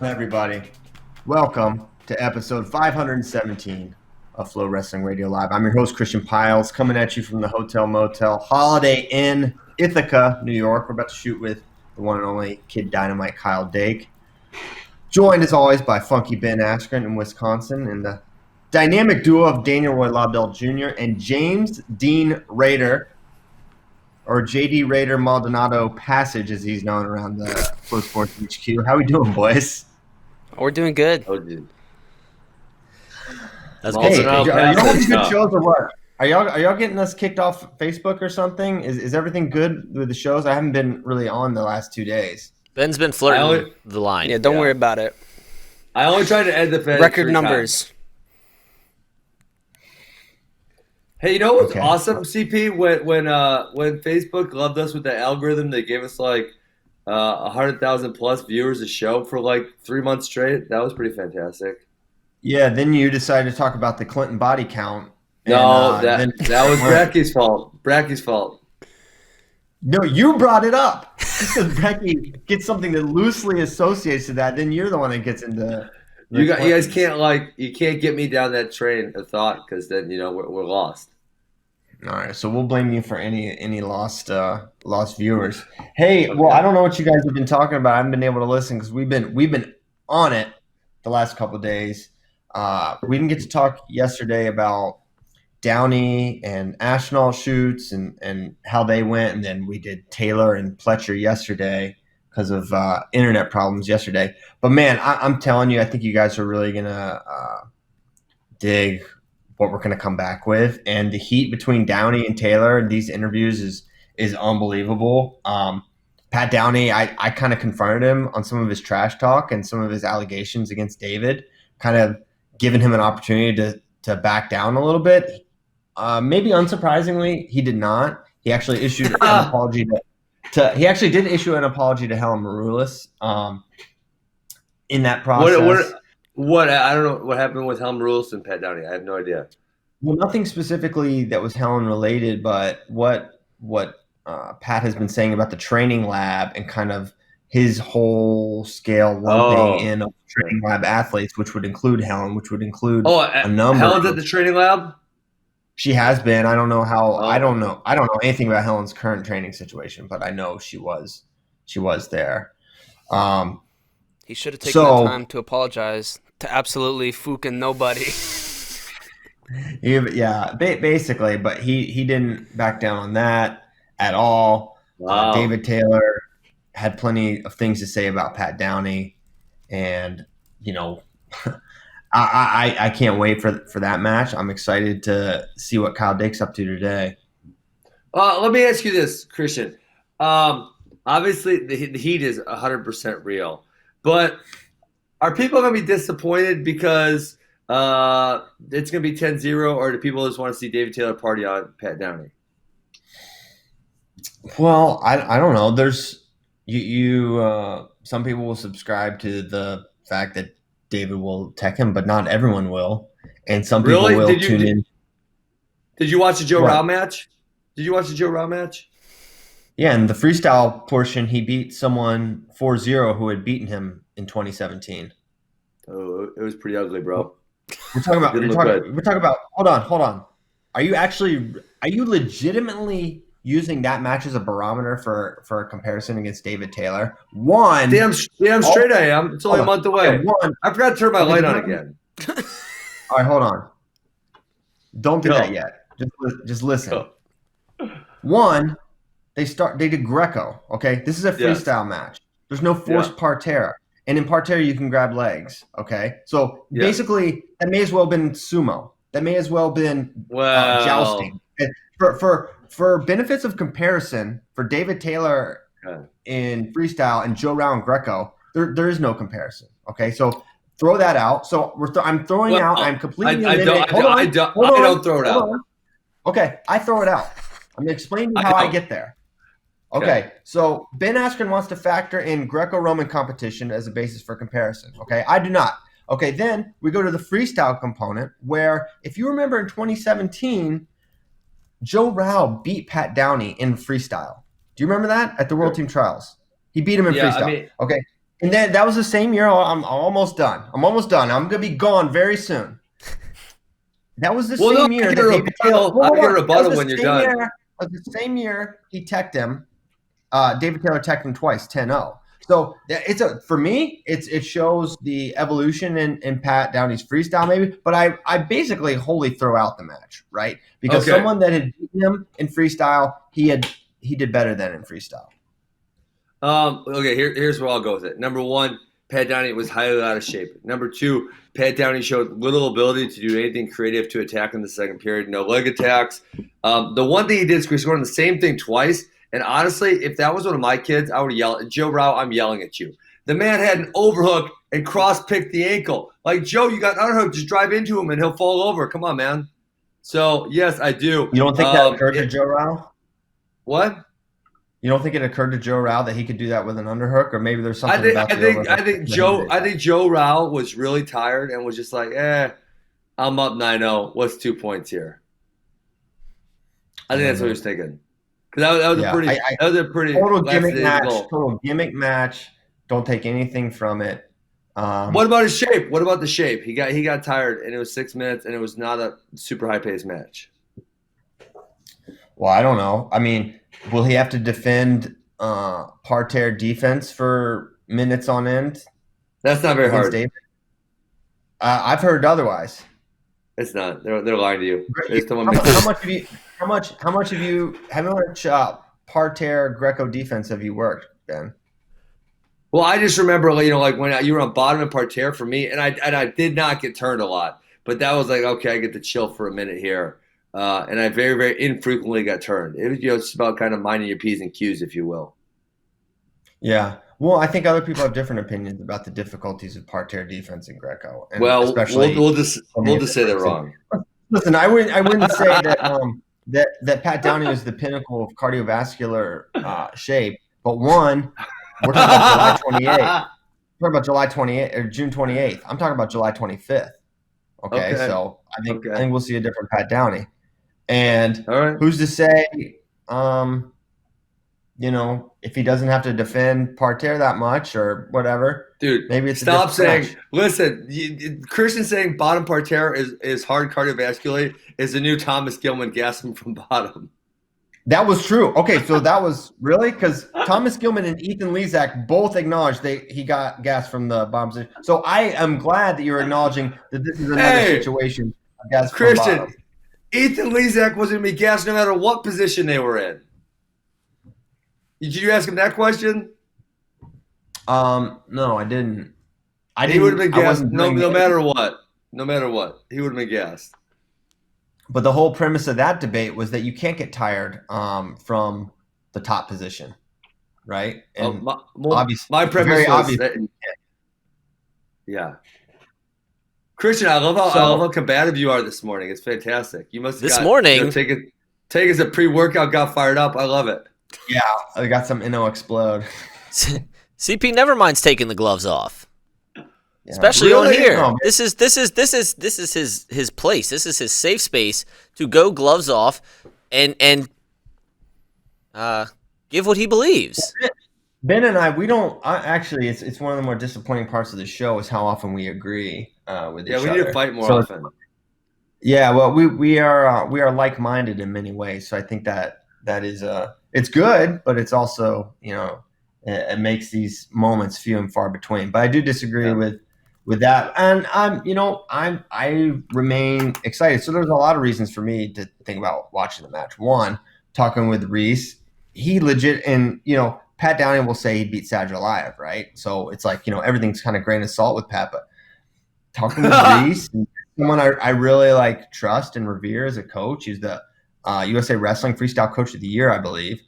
Everybody, welcome to episode 517 of FloWrestling Radio Live. I'm your host, Christian Piles, coming at you from the Hotel Motel Holiday Inn, Ithaca, New York. We're about to shoot with the one and only Kid Dynamite, Kyle Dake. Joined, as always, by Funky Ben Askren in Wisconsin and the dynamic duo of Daniel Roy Lauderdale Jr. and James Dean Rader, or JD Raider Maldonado Passage, as he's known around the Flow Sports HQ. How we doing, boys? We're doing good. Oh, dude. That's good. Are y'all having good shows or what? Are y'all getting us kicked off Facebook or something? Is everything good with the shows? I haven't been really on the last 2 days. Ben's been flirting the line. Yeah, don't worry about it. I only tried to end the Fed record numbers. Times. Hey, you know what's awesome, CP? When Facebook loved us with the algorithm, they gave us like 100,000 plus viewers a show for like 3 months straight. That was pretty fantastic. Yeah, then you decided to talk about the Clinton body count. No, that was Bracky's fault. Bracky's fault. No, you brought it up. Because Bracky gets something that loosely associates to that, then you're the one that gets into. You guys can't get me down that train of thought because then we're lost. All right, so we'll blame you for any lost viewers. Hey, well, I don't know what you guys have been talking about. I haven't been able to listen because we've been on it the last couple of days. We didn't get to talk yesterday about Downey and Ashnall shoots and how they went, and then we did Taylor and Pletcher yesterday because of internet problems yesterday. But man, I'm telling you, I think you guys are really gonna dig what we're going to come back with, and the heat between Downey and Taylor in these interviews is unbelievable. Pat Downey, I kind of confronted him on some of his trash talk and some of his allegations against David, kind of giving him an opportunity to back down a little bit. Maybe unsurprisingly, he did not. He actually issued an apology he actually did issue an apology to Helen Maroulis in that process. What I don't know what happened with Helen Maroulis and Pat Downey. I have no idea. Well, nothing specifically that was Helen related, but what Pat has been saying about the training lab and kind of his whole scale lumping in of training lab athletes, which would include Helen, which would include a number. Helen's at the training lab? She has been. I don't know how. I don't know anything about Helen's current training situation, but I know she was there. He should have taken the time to apologize to absolutely fucking nobody. Yeah, basically, but he didn't back down on that at all. Wow. David Taylor had plenty of things to say about Pat Downey, and I can't wait for that match. I'm excited to see what Kyle Dake's up to today. Let me ask you this, Christian. Obviously, the heat is 100% real. But are people going to be disappointed because it's going to be 10-0, or do people just want to see David Taylor party on Pat Downey? Well, I don't know. There's some people will subscribe to the fact that David will tech him, but not everyone will. And some people will tune in. Did you watch the Joe Rao match? Did you watch the Joe Rao match? Yeah, in the freestyle portion, he beat someone 4-0 who had beaten him in 2017. Oh, it was pretty ugly, bro. We're talking about. Hold on. Are you legitimately using that match as a barometer for a comparison against David Taylor? Damn straight I am. It's only a month away. I forgot to turn my light on again. All right, hold on. Don't do that yet. Just listen. One. They did Greco, okay? This is a freestyle match. There's no forced parterre. And in parterre, you can grab legs, okay? So basically, that may as well have been sumo. That may as well have been jousting. For benefits of comparison, for David Taylor in freestyle and Joe Rao in Greco, there is no comparison, okay? So throw that out. So I'm throwing out. I'm completely I don't throw it out. Okay, I throw it out. I'm explaining how I get there. Okay, so Ben Askren wants to factor in Greco-Roman competition as a basis for comparison. Okay, I do not. Okay, then we go to the freestyle component where, if you remember in 2017, Joe Rao beat Pat Downey in freestyle. Do you remember that at the World Team Trials? He beat him in freestyle. Okay, And then that was the same year. I'm almost done. I'm going to be gone very soon. That was the same year that David Taylor. I'll get a rebuttal when you're done. The same year he teched him. David Taylor teched him twice, 10-0. So for me, it shows the evolution in Pat Downey's freestyle, maybe. But I basically wholly throw out the match, right? Because someone that had beaten him in freestyle, he did better than in freestyle. Okay, here's where I'll go with it. Number one, Pat Downey was highly out of shape. Number two, Pat Downey showed little ability to do anything creative to attack in the second period. No leg attacks. The one thing he did is he scored on the same thing twice. And honestly, if that was one of my kids, I would yell, Joe Rao, I'm yelling at you. The man had an overhook and cross-picked the ankle. Like, Joe, you got an underhook. Just drive into him and he'll fall over. Come on, man. So, yes, I do. You don't think that occurred to Joe Rao? What? You don't think it occurred to Joe Rao that he could do that with an underhook, or maybe there's something about I think Joe Rao was really tired and was just like, I'm up 9-0. What's 2 points here? I think that's what he was thinking. Because that was a pretty total gimmick match. Total gimmick match. Don't take anything from it. What about his shape? What about the shape? He got tired, and it was 6 minutes, and it was not a super high paced match. Well, I don't know. I mean, will he have to defend parterre defense for minutes on end? That's not very hard. David? I've heard otherwise. It's not. They're lying to you. How much parterre Greco defense have you worked, Ben? Well, I just remember, like when you were on bottom and parterre for me, and I did not get turned a lot, but that was like, okay, I get to chill for a minute here. And I very, very infrequently got turned. It was just about kind of minding your P's and Q's, if you will. Yeah. Well, I think other people have different opinions about the difficulties of parterre defense in Greco. And well, especially we'll just say they're wrong. Listen, I wouldn't say that Pat Downey was the pinnacle of cardiovascular shape, but one, we're talking about July 28th or June 28th. I'm talking about July 25th. Okay. So I think we'll see a different Pat Downey. And who's to say, if he doesn't have to defend parterre that much or whatever, dude, maybe it's stop saying. Match. Listen, Christian saying bottom parterre is hard cardiovascularly is the new Thomas Gilman gasping from bottom. That was true. Okay, so that was really because Thomas Gilman and Ethan Lezak both acknowledged he got gas from the bottom position. So I am glad that you're acknowledging that this is another situation of gas from bottom. Ethan Lezak was going to be gassed no matter what position they were in. Did you ask him that question? No, I didn't. He would have been gassed no matter what. No matter what, he would have been gassed. But the whole premise of that debate was that you can't get tired from the top position, right? And my premise was that, yeah. Christian, I love how combative you are this morning. It's fantastic. You must have morning take us a pre-workout, got fired up. I love it. Yeah, I got some Inno Explode. CP never minds taking the gloves off. Yeah, especially on here. No, this is his place. This is his safe space to go gloves off and give what he believes. Ben and I actually it's one of the more disappointing parts of the show is how often we agree with each other. Yeah, we need to fight more often. Yeah, well, we are like-minded in many ways, so I think that is it's good, but it's also it makes these moments few and far between. But I do disagree with that, and I remain excited. So there's a lot of reasons for me to think about watching the match. One, talking with Reese, he legit, and Pat Downey will say he beat Sadulayev, right? So it's like everything's kind of grain of salt with Pat, but talking with Reese, someone I really trust and revere as a coach. He's the USA Wrestling Freestyle Coach of the Year, I believe.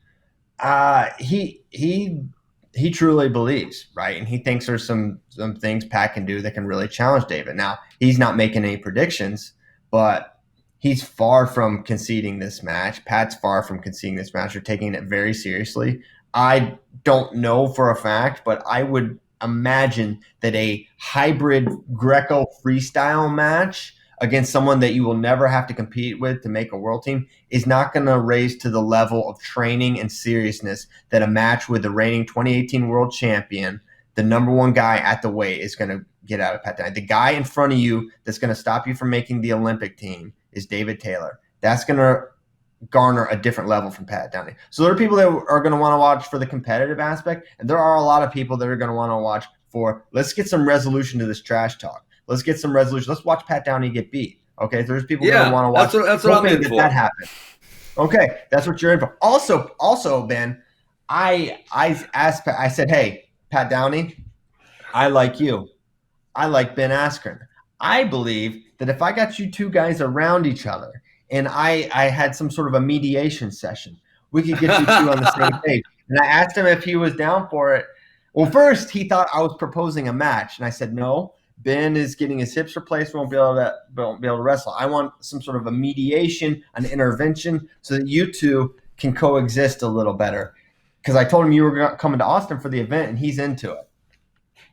He truly believes, right? And he thinks there's some things Pat can do that can really challenge David. Now, he's not making any predictions, but he's far from conceding this match. Pat's far from conceding this match or taking it very seriously. I don't know for a fact, but I would imagine that a hybrid Greco freestyle match against someone that you will never have to compete with to make a world team is not going to raise to the level of training and seriousness that a match with the reigning 2018 world champion the number one guy at the weight is going to get out of Pat Downey. The guy in front of you that's going to stop you from making the Olympic team is David Taylor. That's going to garner a different level from Pat Downey. So there are people that are going to want to watch for the competitive aspect, and there are a lot of people that are going to want to watch for, let's get some resolution to this trash talk. Let's get some resolution. Let's watch Pat Downey get beat. Okay, there's people going to want to watch. That's what I'm in for. That happen. Okay, that's what you're in for. Also, Ben, I asked Pat, I said, hey, Pat Downey, I like you. I like Ben Askren. I believe that if I got you two guys around each other and I had some sort of a mediation session, we could get you two on the same page. And I asked him if he was down for it. Well, first, he thought I was proposing a match. And I said, no, Ben is getting his hips replaced, won't be able to wrestle. I want some sort of a mediation, an intervention, so that you two can coexist a little better. Because I told him you were coming to Austin for the event, and he's into it.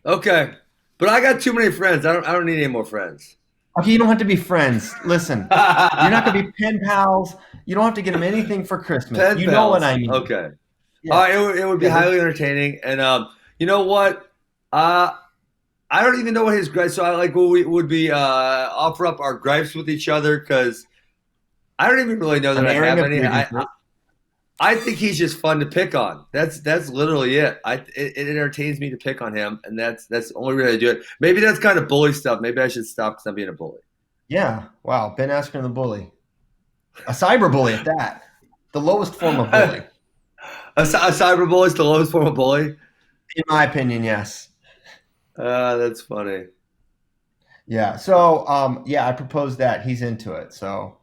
Okay. But I got too many friends. I don't need any more friends. Okay, you don't have to be friends. Listen, you're not going to be pen pals. You don't have to get them anything for Christmas. You know what I mean. Okay. Yeah. It would be highly entertaining. And you know what? I don't even know what his gripes. So I like we would be offer up our gripes with each other because I don't even really know that I have any. I think he's just fun to pick on. That's literally it. It entertains me to pick on him, and that's the only reason I do it. Maybe that's kind of bully stuff. Maybe I should stop because I'm being a bully. Yeah. Wow. Ben Askren, the bully, a cyber bully at that. The lowest form of bully. A cyber bully is the lowest form of bully. In my opinion, yes. That's funny. Yeah. So I proposed that. He's into it. So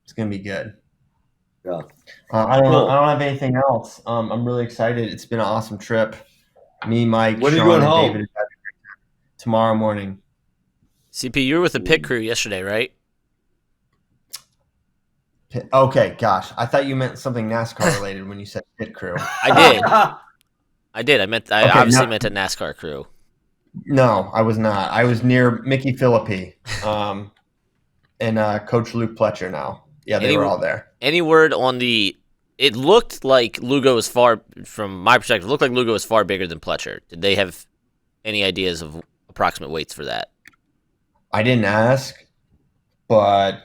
it's gonna be good. Yeah. I don't have anything else. I'm really excited. It's been an awesome trip. Me, Mike, when Sean, are you going and home? David tomorrow morning. CP, you were with the pit crew yesterday, right? Okay, gosh. I thought you meant something NASCAR related when you said pit crew. I did. I meant I obviously meant a NASCAR crew. No, I was not. I was near Mickey Philippi and Coach Luke Pletcher now. Yeah, they were all there. Any word on the – it looked like Lugo was far – from my perspective, it looked like Lugo was far bigger than Pletcher. Did they have any ideas of approximate weights for that? I didn't ask, but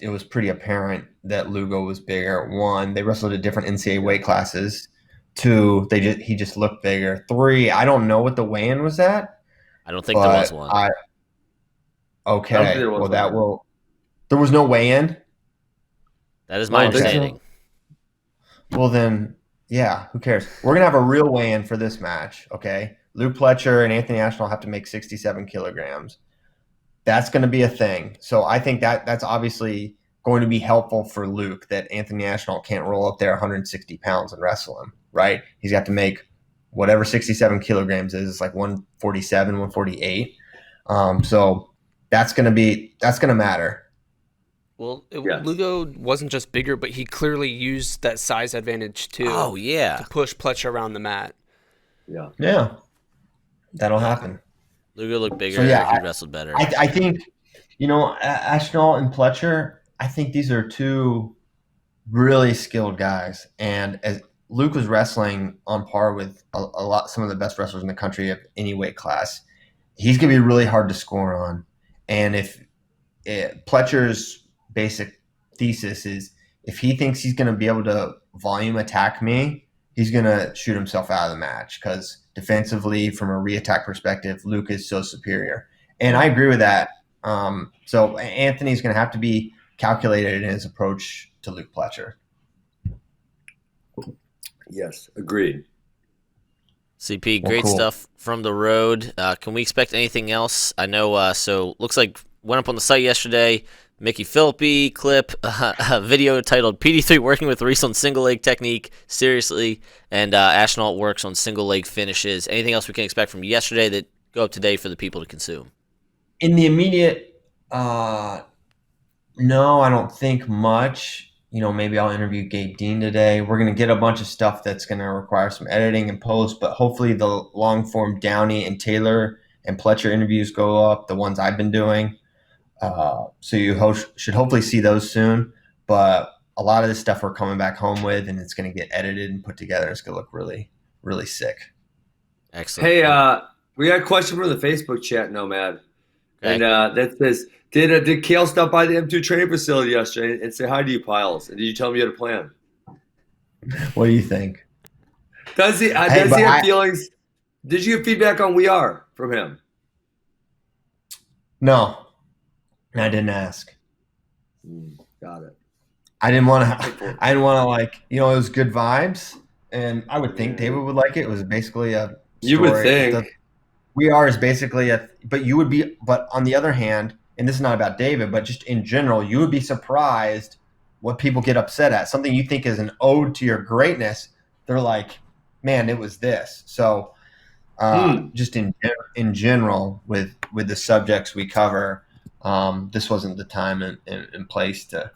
it was pretty apparent that Lugo was bigger. One, they wrestled at different NCAA weight classes. Two, he just looked bigger. Three, I don't know what the weigh-in was at. I don't think there was one. There was no weigh-in? That is my understanding. Well, then, yeah, who cares? We're going to have a real weigh-in for this match, okay? Luke Pletcher and Anthony Ashton have to make 67 kilograms. That's going to be a thing. So I think that's obviously going to be helpful for Luke that Anthony Ashton can't roll up there 160 pounds and wrestle him, right? He's got to make whatever 67 kilograms is, like 147, 148. So that's going to matter. Well, Lugo wasn't just bigger, but he clearly used that size advantage too. Oh, yeah. To push Pletcher around the mat. Yeah. Yeah. That'll happen. Lugo looked bigger. So, yeah, he wrestled better. I think, Ashton and Pletcher, I think these are two really skilled guys. And as Luke was wrestling on par with some of the best wrestlers in the country of any weight class, he's going to be really hard to score on. And if Pletcher's basic thesis is if he thinks he's going to be able to volume attack me, he's going to shoot himself out of the match because defensively, from a re-attack perspective, Luke is so superior. And I agree with that. So Anthony's going to have to be calculated in his approach to Luke Pletcher. Yes, agreed. CP, great stuff from the road. Can we expect anything else? I know, so looks like went up on the site yesterday, Mickey Philippi clip, a video titled PD3 working with Reese on single leg technique, seriously, and Ashnault works on single leg finishes. Anything else we can expect from yesterday that go up today for the people to consume? In the immediate, no, I don't think much. Maybe I'll interview Gabe Dean today. We're going to get a bunch of stuff that's going to require some editing and post, but hopefully the long form Downey and Taylor and Pletcher interviews go up, the ones I've been doing. So you should hopefully see those soon. But a lot of this stuff we're coming back home with, and it's going to get edited and put together. It's going to look really, really sick. Excellent. Hey, we got a question from the Facebook chat, Nomad. Okay. And that says, did Kale stop by the M2 training facility yesterday and say hi to you, Piles? And did you tell him you had a plan? What do you think? Does he have feelings? Did you get feedback on We Are from him? No, I didn't ask. Got it. I didn't want to. I didn't want to it was good vibes, and I would think David would like it. It was basically a story. You would think. We Are is basically but on the other hand, and this is not about David, but just in general, you would be surprised what people get upset at. Something you think is an ode to your greatness, they're like, man, it was this. So just in general with the subjects we cover, this wasn't the time and place to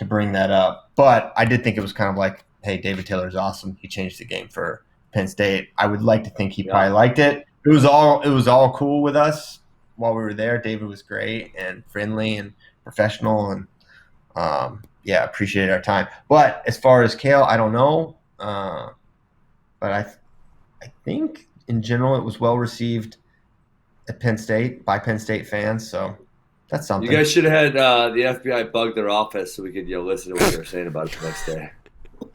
bring that up. But I did think it was kind of like, hey, David Taylor's awesome. He changed the game for Penn State. I would like to think he probably liked it. It was all cool with us while we were there. David was great and friendly and professional, and appreciated our time. But as far as Kale, I don't know. But I think in general it was well received at Penn State by Penn State fans. So that's something. You guys should have had the FBI bug their office so we could listen to what they were saying about it the next day.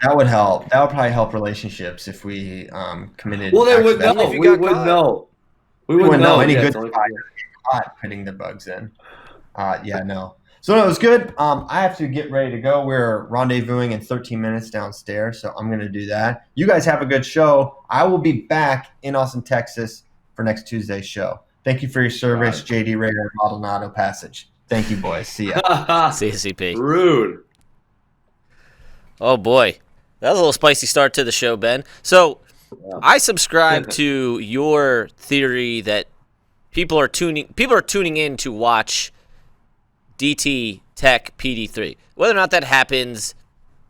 That would help. That would probably help relationships if we committed. Well, they would know. We wouldn't know. We wouldn't know. Any good caught putting the bugs in. No. So no, it was good. I have to get ready to go. We're rendezvousing in 13 minutes downstairs, so I'm going to do that. You guys have a good show. I will be back in Austin, Texas for next Tuesday's show. Thank you for your service, JD Raider, Maldonado Passage. Thank you, boys. See ya. See you, CP. Rude. Oh, boy. That was a little spicy start to the show, Ben. So I subscribe to your theory that people are tuning in to watch DT Tech PD3. Whether or not that happens,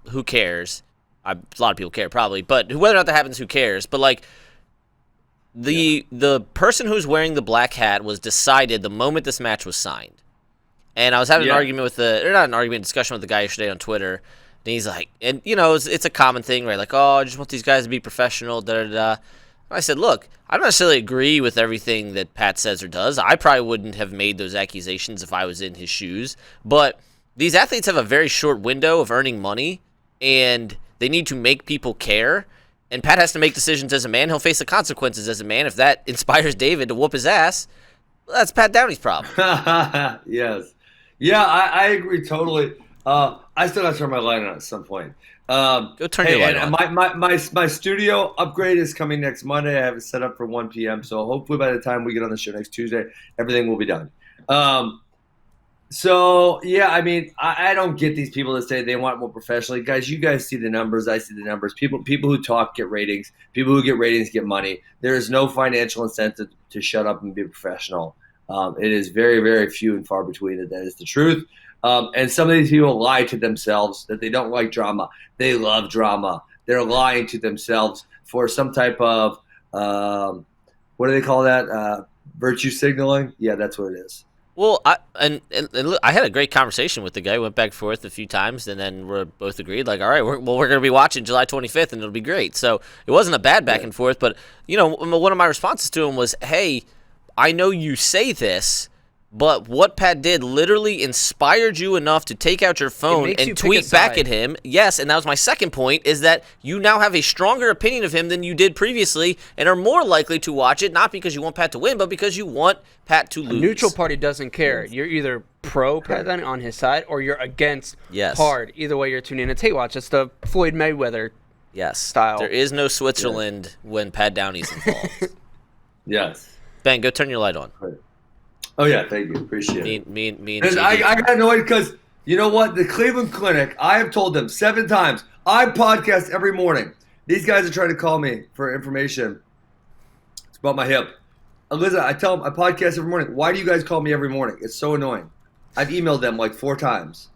who cares? A lot of people care probably, but whether or not that happens, who cares? But the person who's wearing the black hat was decided the moment this match was signed. And I was having an argument discussion with the guy yesterday on Twitter. And he's like, and it's a common thing, right? Like, oh, I just want these guys to be professional, da-da-da. I said, look, I don't necessarily agree with everything that Pat says or does. I probably wouldn't have made those accusations if I was in his shoes. But these athletes have a very short window of earning money, and they need to make people care. And Pat has to make decisions as a man. He'll face the consequences as a man. If that inspires David to whoop his ass, well, that's Pat Downey's problem. Yes. Yeah, I agree totally. I still got to turn my light on at some point. Go turn your light on. My studio upgrade is coming next Monday. I have it set up for 1 p.m. So hopefully by the time we get on the show next Tuesday, everything will be done. I don't get these people that say they want more professionally. Guys, you guys see the numbers. I see the numbers. People who talk get ratings. People who get ratings get money. There is no financial incentive to shut up and be professional. It is very, very few and far between that is the truth. And some of these people lie to themselves that they don't like drama. They love drama. They're lying to themselves for some type of, what do they call that? Virtue signaling? Yeah, that's what it is. Well, I had a great conversation with the guy. Went back and forth a few times, and then we both agreed, like, all right, we're going to be watching July 25th, and it'll be great. So it wasn't a bad back and forth, but, one of my responses to him was, hey, I know you say this, but what Pat did literally inspired you enough to take out your phone and tweet back at him. Yes, and that was my second point, is that you now have a stronger opinion of him than you did previously and are more likely to watch it, not because you want Pat to win, but because you want Pat to lose. A neutral party doesn't care. You're either pro Pat on his side or you're against hard. Either way, you're tuning in. It's watch. It's the Floyd Mayweather style. There is no Switzerland when Pat Downey's involved. Yes. Ben, go turn your light on. Oh, yeah, thank you. Appreciate it. Me and I got annoyed because, you know what? The Cleveland Clinic, I have told them 7 times, I podcast every morning. These guys are trying to call me for information. It's about my hip. Listen, I tell them I podcast every morning. Why do you guys call me every morning? It's so annoying. I've emailed them like 4 times.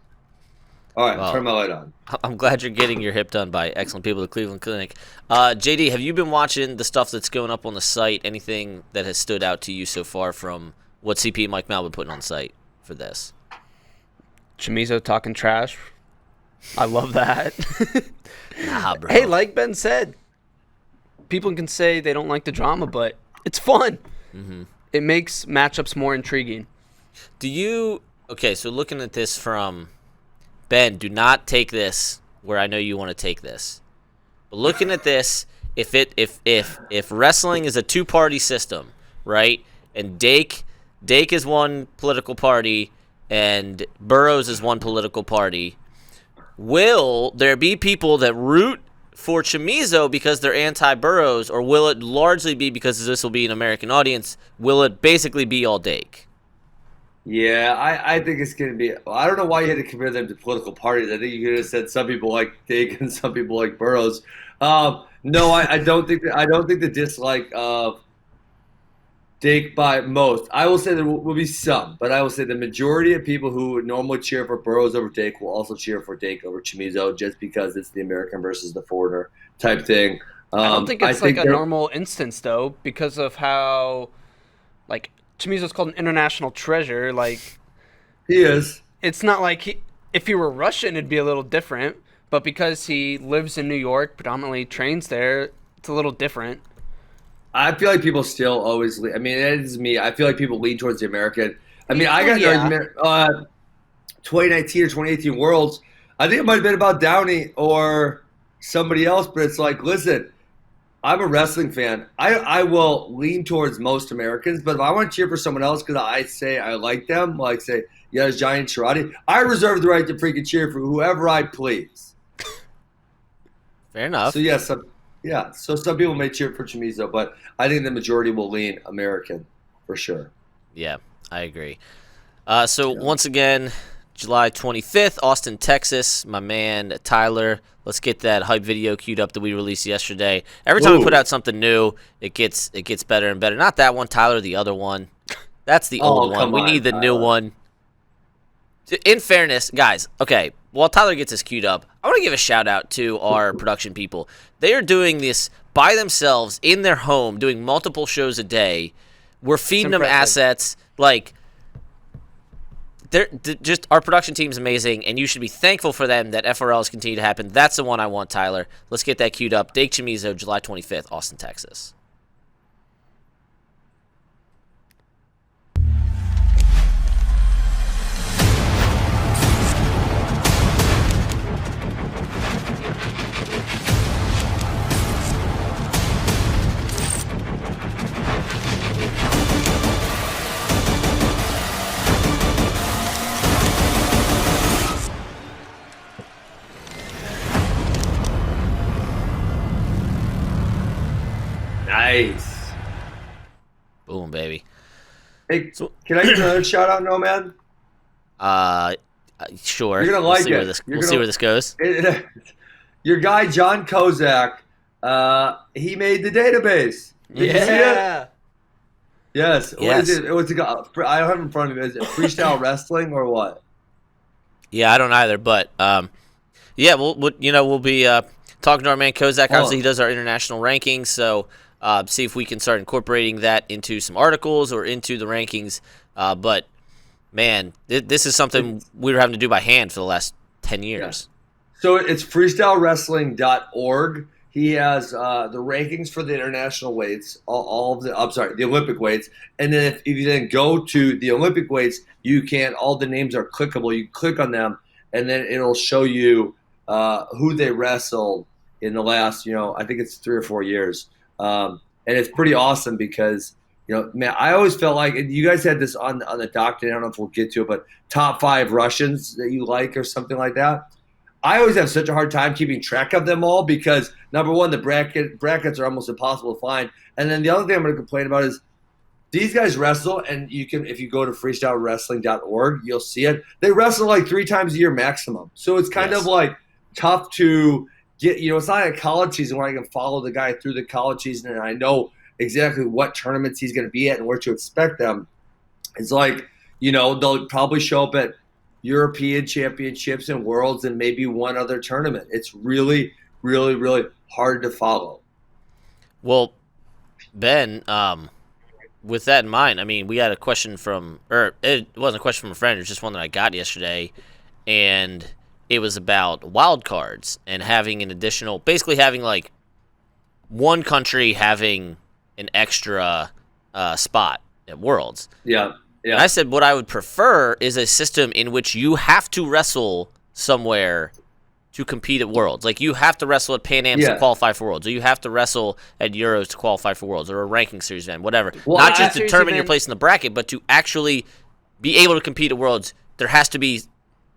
All right, turn my light on. I'm glad you're getting your hip done by excellent people at the Cleveland Clinic. JD, have you been watching the stuff that's going up on the site? Anything that has stood out to you so far from what CP and Mike Mal been putting on site for this? Chamizo talking trash. I love that. Nah, bro. Hey, like Ben said, people can say they don't like the drama, but it's fun. Mm-hmm. It makes matchups more intriguing. Okay, so looking at this from Ben, do not take this where I know you want to take this. But looking at this, if wrestling is a two-party system, right? And Dake is one political party and Burroughs is one political party, will there be people that root for Chamizo because they're anti-Burroughs, or will it largely be because this will be an American audience? Will it basically be all Dake? Yeah, I think it's going to be. I don't know why you had to compare them to political parties. I think you could have said some people like Dake and some people like Burroughs. No, I don't think the dislike of Dake by most. I will say there will be some, but I will say the majority of people who would normally cheer for Burroughs over Dake will also cheer for Dake over Chamizo, just because it's the American versus the foreigner type thing. I don't think it's like a normal instance though, because of how like Chamizo's called an international treasure. Like he is. It's not like if he were Russian, it'd be a little different. But because he lives in New York, predominantly trains there, it's a little different. I feel like people still always lean. I mean, it is me. I feel like people lean towards the American. I mean, I got an argument. 2019 or 2018 Worlds. I think it might have been about Downey or somebody else, but it's like, listen, I'm a wrestling fan. I will lean towards most Americans, but if I want to cheer for someone else because I say I like them, like say, yeah, it's Giant Sharati, I reserve the right to freaking cheer for whoever I please. Fair enough. So, yes, so some people may cheer for Chamizo, but I think the majority will lean American for sure. Yeah, I agree. Once again, July 25th, Austin, Texas. My man Tyler, let's get that hype video queued up that we released yesterday. Every time we put out something new, it gets better and better. Not that one, Tyler, the other one. That's the old one. We need the new one. In fairness, guys, okay, while Tyler gets this queued up, I want to give a shout-out to our production people. They are doing this by themselves in their home, doing multiple shows a day. We're feeding them assets. Like, just our production team is amazing, and you should be thankful for them that FRLs continue to happen. That's the one I want, Tyler. Let's get that queued up. Dake Chamizo, July 25th, Austin, Texas. Nice. Boom, baby. Hey, can I get another shout out, Nomad? Sure. You're gonna like it. We'll see where this goes. Your guy John Kozak, he made the database. Did you see it? Yes. What is it? What's it called? I don't have it in front of me. Is it freestyle wrestling or what? Yeah, I don't either. But yeah, we'll be talking to our man Kozak. Obviously, he does our international rankings, so see if we can start incorporating that into some articles or into the rankings. But man, this is something we were having to do by hand for the last 10 years. Yeah. So it's freestylewrestling.org. He has the rankings for the international weights, the Olympic weights. And then if you then go to the Olympic weights, all the names are clickable. You click on them, and then it'll show you who they wrestled in the last, I think it's 3 or 4 years. And it's pretty awesome because, man, I always felt like, and you guys had this on the document, I don't know if we'll get to it, but top 5 Russians that you like or something like that. I always have such a hard time keeping track of them all because, number one, the brackets are almost impossible to find. And then the other thing I'm going to complain about is these guys wrestle, and if you go to freestylewrestling.org, you'll see it. They wrestle like 3 times a year maximum. So it's kind of like tough to get, it's not a college season where I can follow the guy through the college season and I know exactly what tournaments he's going to be at and where to expect them. It's like, they'll probably show up at European championships and worlds and maybe one other tournament. It's really, really, really hard to follow. Well, Ben, with that in mind, I mean, we had a question it wasn't a question from a friend, it was just one that I got yesterday, and it was about Wildcards and having an additional, basically having like one country having an extra spot at Worlds. Yeah. And I said what I would prefer is a system in which you have to wrestle somewhere to compete at Worlds. Like, you have to wrestle at Pan Am's to qualify for Worlds, or you have to wrestle at Euros to qualify for Worlds, or a ranking series event, whatever. Well, not just determine your place in the bracket, but to actually be able to compete at Worlds, there has to be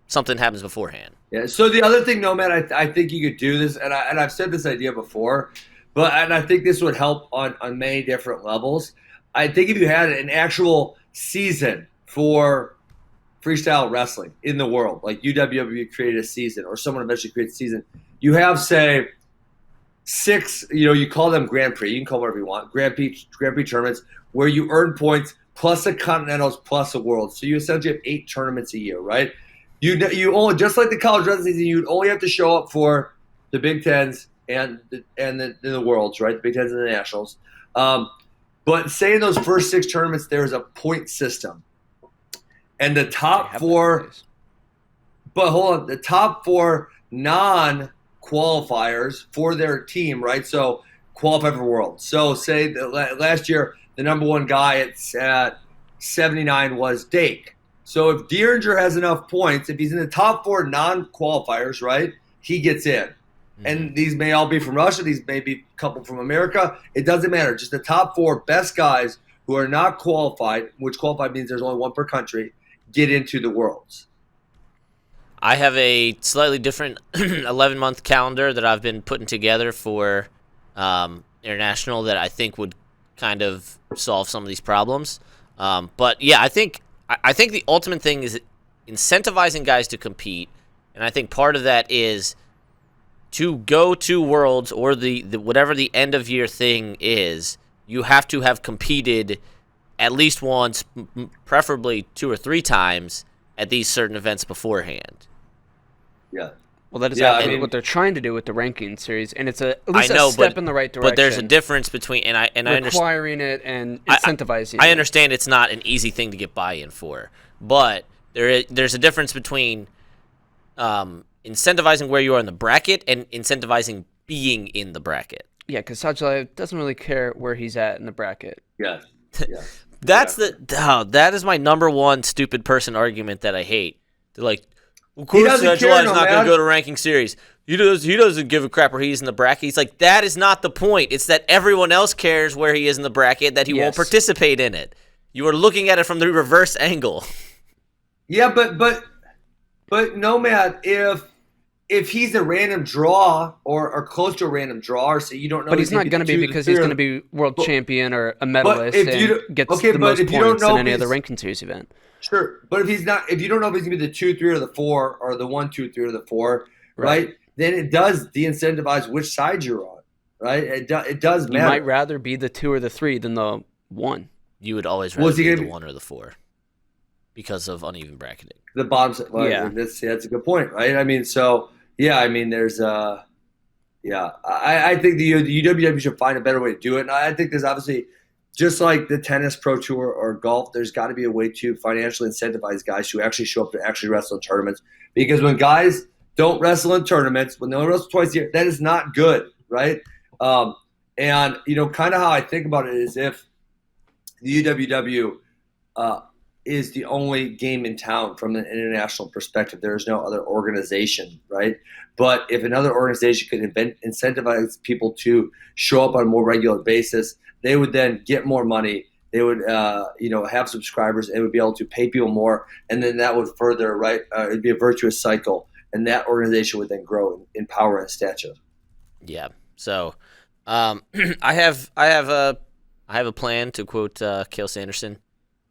something happens beforehand. Yeah. So the other thing, Nomad, I think you could do this, and I've said this idea before, and I think this would help on many different levels. I think if you had an actual season for freestyle wrestling in the world, like UWW created a season, or someone eventually creates a season, you have, say, 6, you call them Grand Prix, you can call them whatever you want, Grand Prix tournaments, where you earn points plus the Continentals plus the World. So you essentially have 8 tournaments a year, right? You only, just like the college wrestling season, you'd only have to show up for the Big Tens and the Worlds, right? The Big Tens and the Nationals. But say in those first 6 tournaments, there's a point system. And the top 4 – but hold on. The top 4 non-qualifiers for their team, right? So qualify for Worlds. So say last year, the number 1 guy at 79 was Dake. So if Dieringer has enough points, if he's in the top 4 non-qualifiers, right, he gets in. And these may all be from Russia. These may be a couple from America. It doesn't matter. Just the top 4 best guys who are not qualified, which qualified means there's only 1 per country, get into the Worlds. I have a slightly different 11-month calendar that I've been putting together for international that I think would kind of solve some of these problems. But yeah, I think the ultimate thing is incentivizing guys to compete, and I think part of that is to go to Worlds or the whatever the end of year thing is. You have to have competed at least once, preferably 2 or 3 times at these certain events beforehand. Yeah. Well, that is what they're trying to do with the ranking series, and it's at least a step in the right direction. But there's a difference between I requiring it and incentivizing it. I understand it's not an easy thing to get buy-in for, but there's a difference between incentivizing where you are in the bracket and incentivizing being in the bracket. Yeah, because Sajla doesn't really care where he's at in the bracket. Yeah. That is my number 1 stupid person argument that I hate. They're like, of course, Sajla is not going to go to ranking series. He doesn't give a crap where he's in the bracket. He's like, that is not the point. It's that everyone else cares where he is in the bracket, that he won't participate in it. You are looking at it from the reverse angle. Yeah, but Nomad, if he's a random draw or close to a random draw, or so you don't know. But he's not going to be, because he's going to be world champion or a medalist and gets the most points in any other ranking series event. Sure, but if you don't know if he's going to be the 2, 3, or the 4, or the 1, 2, 3, or the 4, right? Then it does de-incentivize which side you're on, right? It does matter. You might rather be the 2 or the 3 than the 1. You would always rather be the 1 or the 4 because of uneven bracketing. The bottom, that's a good point, right? I mean, so yeah, I mean, there's I think the UWW should find a better way to do it, and I think there's obviously, just like the tennis pro tour or golf, there's got to be a way to financially incentivize guys who actually show up to actually wrestle in tournaments. Because when guys don't wrestle in tournaments, when they only wrestle twice a year, that is not good, right? And kind of how I think about it is, if the UWW is the only game in town from an international perspective, there is no other organization, right? But if another organization could incentivize people to show up on a more regular basis, they would then get more money. They would, have subscribers. They would be able to pay people more, and then that would further, right? It'd be a virtuous cycle, and that organization would then grow in power and stature. Yeah. So, I have a plan, to quote Cale Sanderson,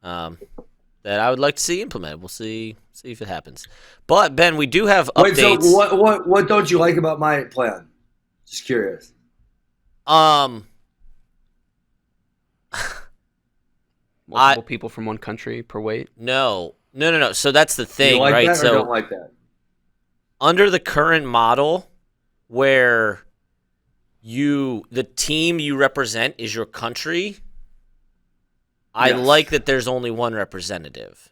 that I would like to see implemented. We'll see if it happens. But Ben, we do have updates. Wait, so what don't you like about my plan? Just curious. Multiple people from one country per weight? No. So that's the thing, you like right? That or so don't like that? Under the current model, where the team you represent is your country, I like that there's only one representative.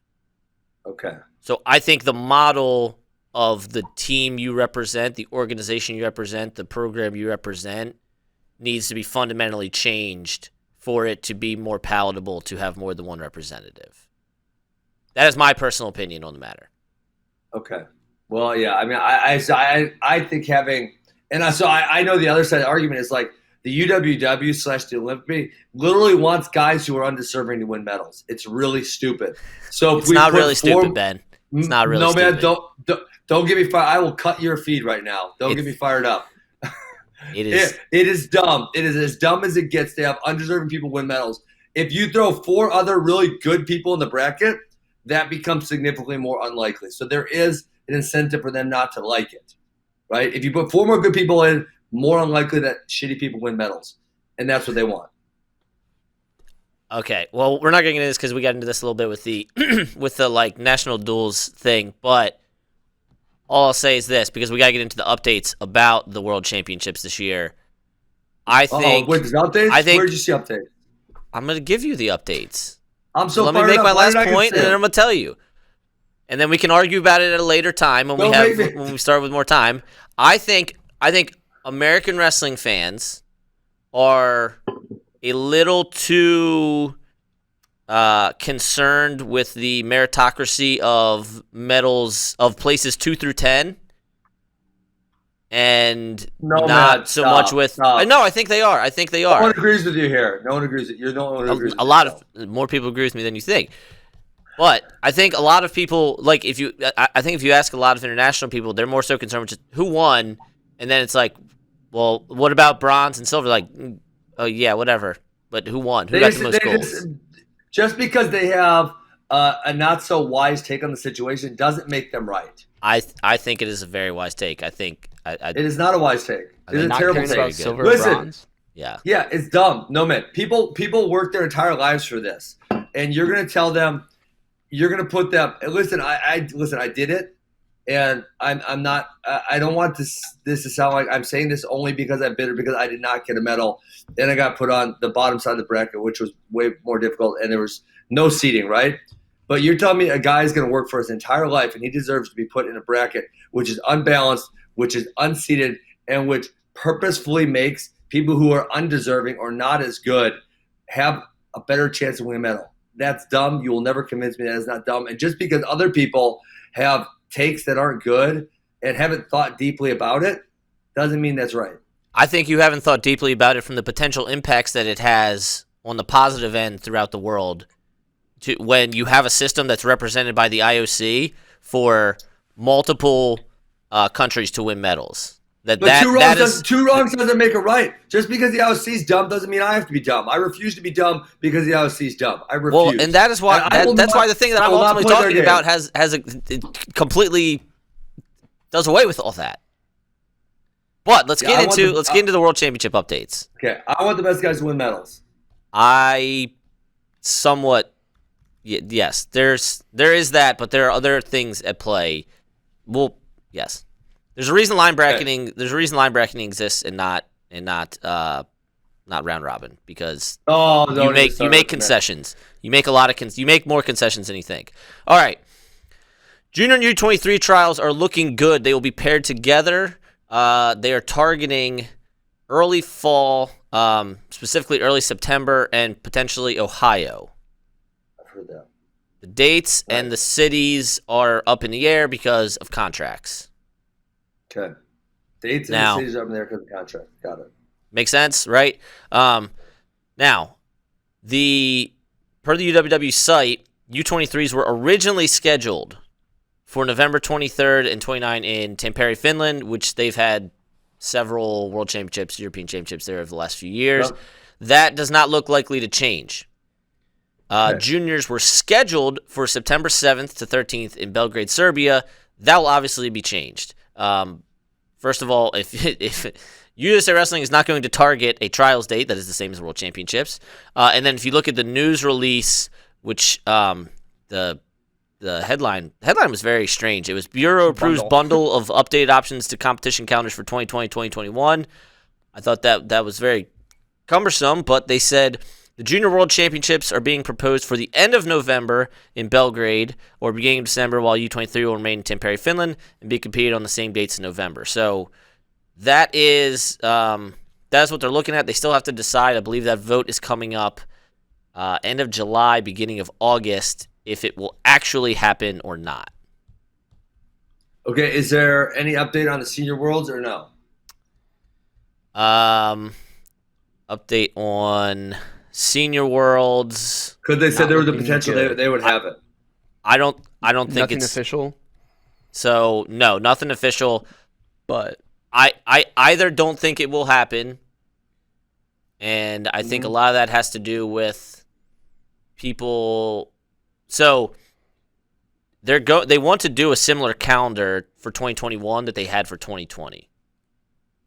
Okay. So I think the model of the team you represent, the organization you represent, the program you represent, needs to be fundamentally changed for it to be more palatable to have more than one representative. That is my personal opinion on the matter. Okay. Well, yeah. I mean, I think having, and so I know the other side of the argument is like the UWW / the Olympic literally wants guys who are undeserving to win medals. It's really stupid. So it's not really stupid, Ben. It's not really stupid. No, man, don't get me fired. I will cut your feed right now. Don't get me fired up. It is. It is dumb. It is as dumb as it gets to have undeserving people win medals. If you throw 4 other really good people in the bracket, that becomes significantly more unlikely. So there is an incentive for them not to like it, right? If you put 4 more good people in, more unlikely that shitty people win medals, and that's what they want. Okay, well, we're not getting into this because we got into this a little bit with the with the like national duels thing, but all I'll say is this, because we got to get into the updates about the World Championships this year. I think. Wait, there's updates? Where did you see updates? I'm going to give you the updates. I'm so Let me make my last point, and then I'm going to tell you. And then we can argue about it at a later time when we start with more time. I think American wrestling fans are a little too concerned with the meritocracy of medals of places 2 through 10, and not so much with. No, I think they are. No one agrees with you here. No one agrees. You're the only one who agrees. A lot of more people agree with me than you think. But I think a lot of people, like if you ask a lot of international people, they're more so concerned with just who won, and then it's like, well, what about bronze and silver? Like, oh yeah, whatever. But who won? Who got the most goals? Just because they have a not so wise take on the situation doesn't make them right. I think it is a very wise take. I think it is not a wise take. It is a terrible take. Silver, listen, bronze. Yeah, it's dumb. No man, people work their entire lives for this, and you're gonna tell them, you're gonna put them. Listen, I did it, and I'm not. I don't want this to sound like I'm saying this only because I'm bitter because I did not get a medal, and I got put on the bottom side of the bracket, which was way more difficult, and there was no seating, right? But you're telling me a guy is going to work for his entire life, and he deserves to be put in a bracket which is unbalanced, which is unseated, and which purposefully makes people who are undeserving or not as good have a better chance of winning a medal. That's dumb. You will never convince me that it's not dumb. And just because other people have takes that aren't good and haven't thought deeply about it doesn't mean that's right. I think you haven't thought deeply about it from the potential impacts that it has on the positive end throughout the world. When you have a system that's represented by the IOC for multiple countries to win medals. Two wrongs doesn't make it right. Just because the IOC is dumb doesn't mean I have to be dumb. I refuse to be dumb because the IOC is dumb. I refuse. Well, and that is why that's why the thing that I'm ultimately talking about it completely does away with all that. But let's get into the World Championship updates. Okay, I want the best guys to win medals. Yes, there is that, but there are other things at play. Well, yes, there's a reason line bracketing. Okay. There's a reason line bracketing exists and not round robin, because you make concessions. You make a lot of you make more concessions than you think. All right, Junior and U23 trials are looking good. They will be paired together. They are targeting early fall, specifically early September, and potentially Ohio. That. The dates and the cities are up in the air because of contracts. Okay. Dates and the cities are up in the air because of contract. Got it. Makes sense, right? Now, per the UWW site, U23s were originally scheduled for November 23rd and 29th in Tampere, Finland, which they've had several World Championships, European Championships there over the last few years. Yep. That does not look likely to change. Juniors were scheduled for September 7th to 13th in Belgrade, Serbia. That will obviously be changed. First of all, if USA Wrestling is not going to target a trials date that is the same as World Championships, and then if you look at the news release, which the headline was very strange. It was Bureau approves bundle of updated options to competition calendars for 2020-2021. I thought that was very cumbersome, but they said the Junior World Championships are being proposed for the end of November in Belgrade or beginning of December, while U23 will remain in Tampere, Finland, and be competed on the same dates in November. So that is that's what they're looking at. They still have to decide. I believe that vote is coming up end of July, beginning of August, if it will actually happen or not. Okay, is there any update on the Senior Worlds or no? Update on Senior Worlds. Because they said there was a potential they would have it. I don't think nothing it's official. So no, nothing official. But I either don't think it will happen, and I think a lot of that has to do with people. So they want to do a similar calendar for 2021 that they had for 2020,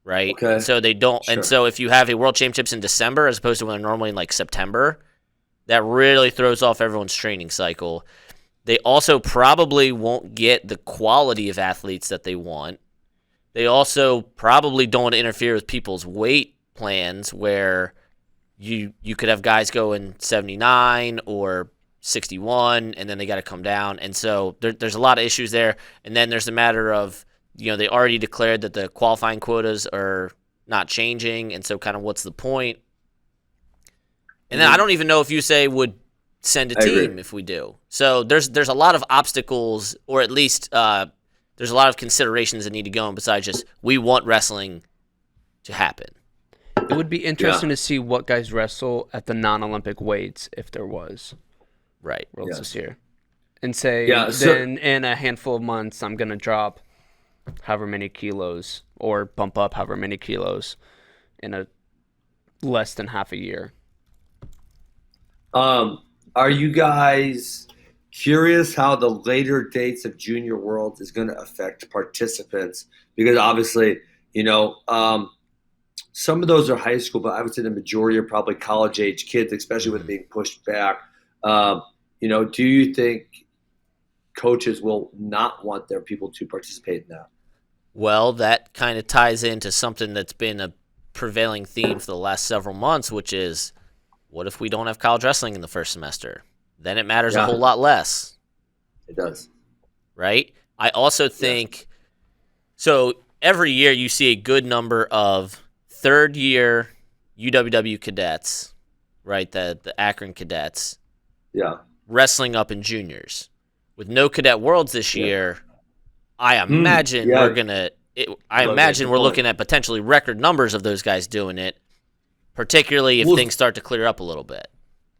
right? Okay. And so they don't, Sure. and so if you have a World Championships in December as opposed to when they're normally in like September, that really throws off everyone's training cycle. They also probably won't get the quality of athletes that they want. They also probably don't want to interfere with people's weight plans where you could have guys going 79 or 61 and then they got to come down. And so there's a lot of issues there. And then there's a matter of, they already declared that the qualifying quotas are not changing. And so kind of what's the point? And then I don't even know if USA would send a team if we do. So there's a lot of obstacles, or at least there's a lot of considerations that need to go in besides just we want wrestling to happen. It would be interesting to see what guys wrestle at the non-Olympic weights if there was. Right. Worlds this year. And say, so, then in a handful of months, I'm going to drop however many kilos or bump up however many kilos in a less than half a year. Are you guys curious how the later dates of Junior Worlds is going to affect participants? Because obviously, some of those are high school, but I would say the majority are probably college-age kids, especially with it being pushed back. Do you think coaches will not want their people to participate in that? Well, that kind of ties into something that's been a prevailing theme for the last several months, which is, what if we don't have college wrestling in the first semester? Then it matters a whole lot less. It does. Right? I also think, so every year you see a good number of third-year UWW cadets, right, the Akron cadets, wrestling up in juniors. With no cadet worlds this year, I imagine we're looking at potentially record numbers of those guys doing it, particularly if things start to clear up a little bit.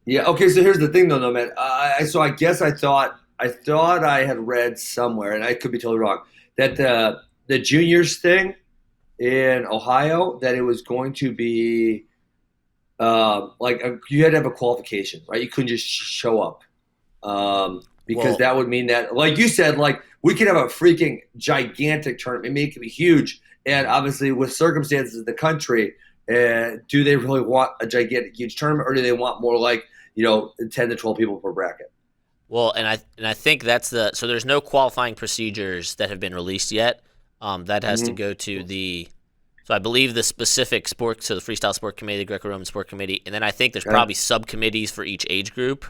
Yeah. Okay. So here's the thing, though, man. I thought I had read somewhere, and I could be totally wrong, that the juniors thing in Ohio, that it was going to be you had to have a qualification, right? You couldn't just show up because that would mean that, like you said, like we could have a freaking gigantic tournament. Maybe it could be huge, and obviously with circumstances of the country, do they really want a gigantic, huge tournament, or do they want more like 10 to 12 people per bracket? Well, and I think that's so there's no qualifying procedures that have been released yet. That has to go to so I believe the specific sport, so the Freestyle Sport Committee, the Greco-Roman Sport Committee, and then I think there's probably subcommittees for each age group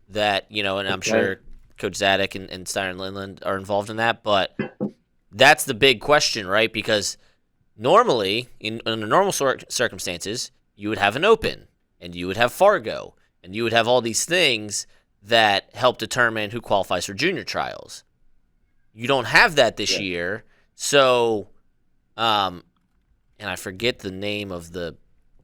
that, and I'm sure Coach Zadek and Steiner and Lindland are involved in that, but that's the big question, right? Because normally, in normal circumstances, you would have an open, and you would have Fargo, and you would have all these things that help determine who qualifies for junior trials. You don't have that this year, so, and I forget the name of the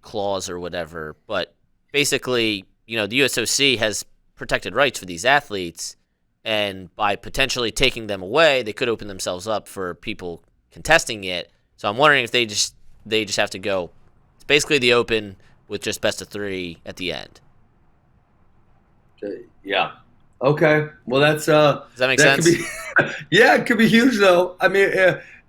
clause or whatever, but basically, the USOC has protected rights for these athletes, and by potentially taking them away, they could open themselves up for people contesting it. So I'm wondering if they just have to go. It's basically the open with just best of 3 at the end. Yeah. Okay. Well, that's does that make sense? It could be huge though. I mean,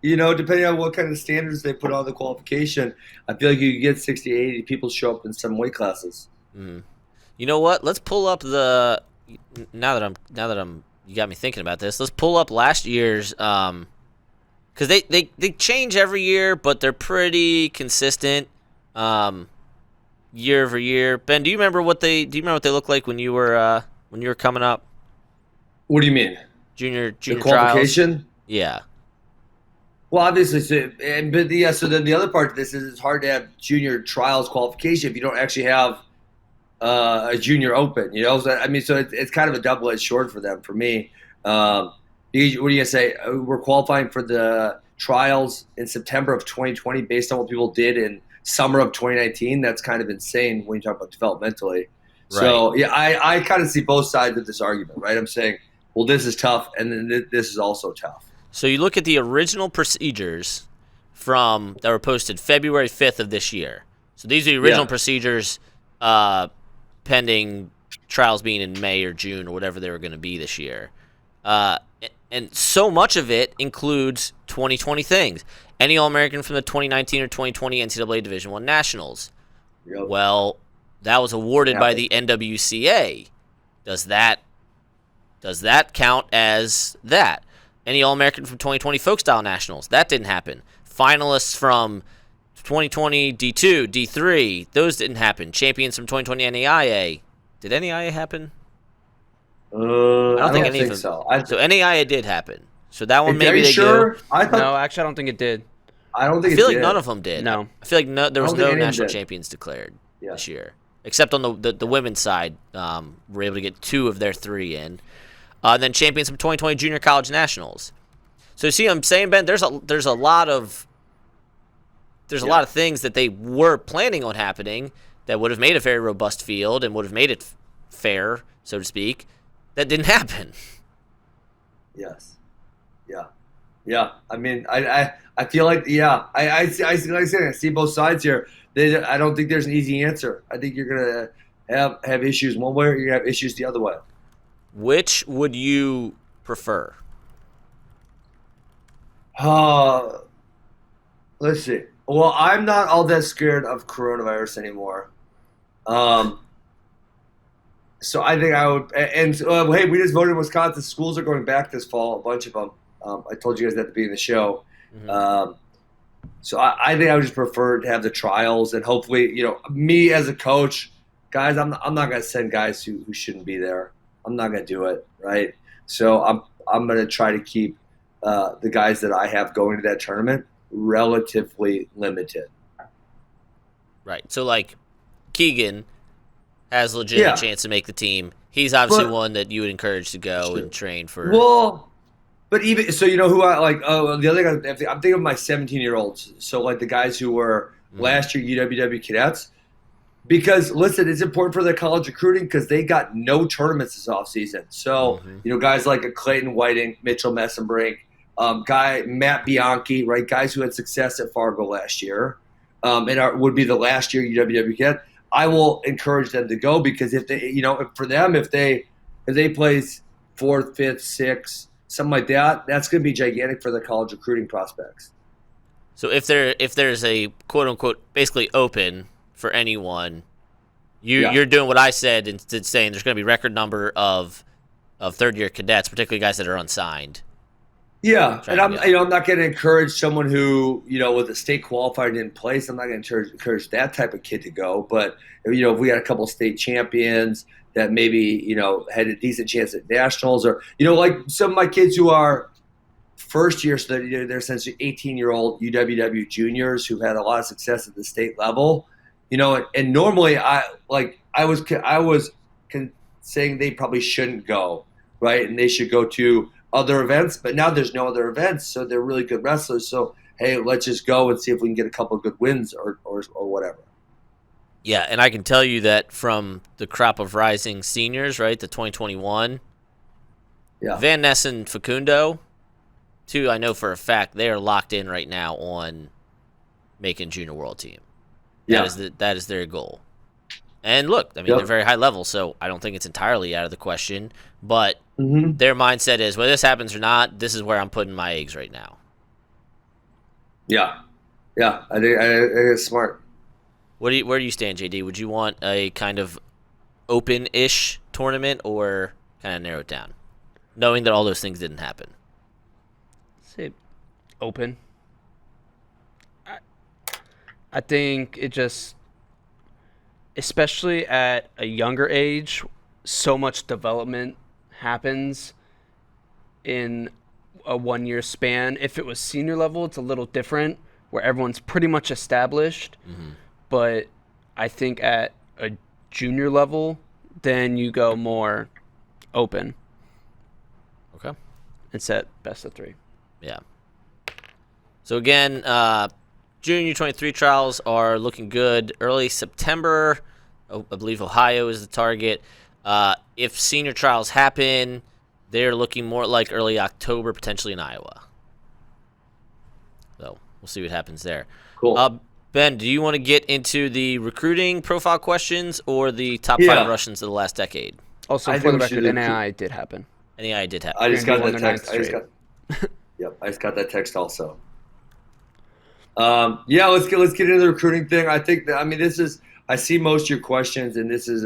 depending on what kind of standards they put on the qualification, I feel like you could get 60, 80 people show up in some weight classes. Mm. You know what? Let's pull up now that you got me thinking about this. Let's pull up last year's because they change every year, but they're pretty consistent year over year. Ben, do you remember what they looked like when you were coming up? What do you mean? Junior the qualification? Trials? Yeah. Well, obviously, so then the other part of this is it's hard to have junior trials qualification if you don't actually have a junior open. So, I mean, so it's kind of a double-edged sword for them. For me, what are you gonna say? We're qualifying for the trials in September of 2020 based on what people did in summer of 2019. That's kind of insane when you talk about developmentally. So yeah, I kind of see both sides of this argument, right? I'm saying, well, this is tough, and then this is also tough. So you look at the original procedures that were posted February 5th of this year. So these are the original procedures pending trials being in May or June or whatever they were going to be this year. And so much of it includes 2020 things. Any All-American from the 2019 or 2020 NCAA Division I Nationals. Yep. Well, that was awarded by the NWCA. Does that count as that? Any All-American from 2020 Folk Style Nationals. That didn't happen. Finalists from 2020 D2, D3, those didn't happen. Champions from 2020 NAIA. Did NAIA happen? I don't think any of them. so. So NAIA did happen. So that one maybe Are you they sure? go. No, actually, I don't think it did. I don't think I feel it like did. none of them did. No. I feel like there was no national did. champions declared this year, except on the women's side. We're able to get 2 of their 3 in. Then champions from 2020 Junior College Nationals. So you see what I'm saying, Ben? There's a lot of things that they were planning on happening that would have made a very robust field and would have made it fair, so to speak, that didn't happen. Yes. Yeah. I mean, I feel like I see both sides here. I don't think there's an easy answer. I think you're gonna have issues one way, or you're gonna have issues the other way. Which would you prefer? Let's see. Well, I'm not all that scared of coronavirus anymore. So I think I would. And hey, we just voted in Wisconsin. Schools are going back this fall. A bunch of them. I told you guys that at the beginning of the show. Mm-hmm. So I think I would just prefer to have the trials, and hopefully, me as a coach, guys, I'm not going to send guys who shouldn't be there. I'm not going to do it, right? So I'm going to try to keep the guys that I have going to that tournament relatively limited. Right. So like Keegan has a legitimate chance to make the team. He's obviously one that you would encourage to go and train for. Well, but even so, who I like. Oh, the other guy. I'm thinking of my 17-year-olds. So like the guys who were last year UWW cadets. Because listen, it's important for their college recruiting because they got no tournaments this offseason. So guys like a Clayton Whiting, Mitchell Messenbrink, guy Matt Bianchi, right? Guys who had success at Fargo last year, and would be the last year UWW cadet. I will encourage them to go because if they, for them, if they place 4th, 5th, 6th, something like that, that's going to be gigantic for the college recruiting prospects. So if there's a quote unquote basically open for anyone, you're doing what I said instead, saying there's going to be record number of 3rd-year cadets, particularly guys that are unsigned. Yeah, and I'm not going to encourage someone who with a state qualifier in place. I'm not going to encourage that type of kid to go. But if we had a couple of state champions that maybe had a decent chance at nationals, or like some of my kids who are first year, so they're essentially 18-year-old UWW juniors who've had a lot of success at the state level. And normally I was saying they probably shouldn't go, right, and they should go to other events, but now there's no other events, so they're really good wrestlers. So hey, let's just go and see if we can get a couple of good wins or whatever. Yeah, and I can tell you that from the crop of rising seniors, right, the 2021, Van Ness and Facundo, too, I know for a fact they are locked in right now on making junior world team. That is their goal. And look, I mean, they're very high level, so I don't think it's entirely out of the question. But their mindset is, whether this happens or not, this is where I'm putting my eggs right now. Yeah, I think it's smart. Where do you stand, JD? Would you want a kind of open-ish tournament, or kind of narrow it down, knowing that all those things didn't happen? Say open. I think it just, especially at a younger age, so much development happens in a 1 year span. If it was senior level, it's a little different, where everyone's pretty much established. Mm-hmm. But I think at a junior level, then you go more open. Okay. And set best of 3. Yeah. So again, junior 23 trials are looking good. Early September, I believe Ohio is the target. If senior trials happen, they're looking more like early October, potentially in Iowa. So we'll see what happens there. Cool. Ben, do you want to get into the recruiting profile questions or the top 5 Russians of the last decade? Also, for the record, NAI did happen. NAI did happen. I just got that text. I just got that text also. Let's get into the recruiting thing. I think that, I see most of your questions, and this is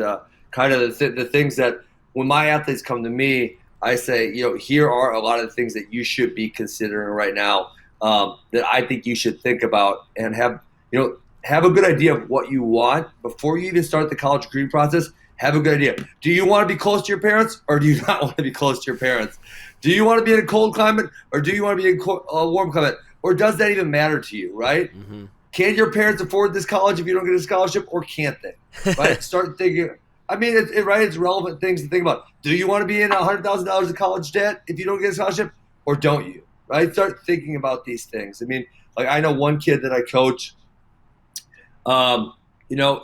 kind of the things that when my athletes come to me, I say, here are a lot of the things that you should be considering right now that I think you should think about and have a good idea of what you want before you even start the college recruiting process. Have a good idea. Do you want to be close to your parents, or do you not want to be close to your parents? Do you want to be in a cold climate, or do you want to be in a warm climate? Or does that even matter to you, right? Mm-hmm. Can your parents afford this college if you don't get a scholarship, or can't they? Right? Start thinking. It's relevant things to think about. Do you want to be in $100,000 of college debt if you don't get a scholarship, or don't you? Right? Start thinking about these things. I know one kid that I coach.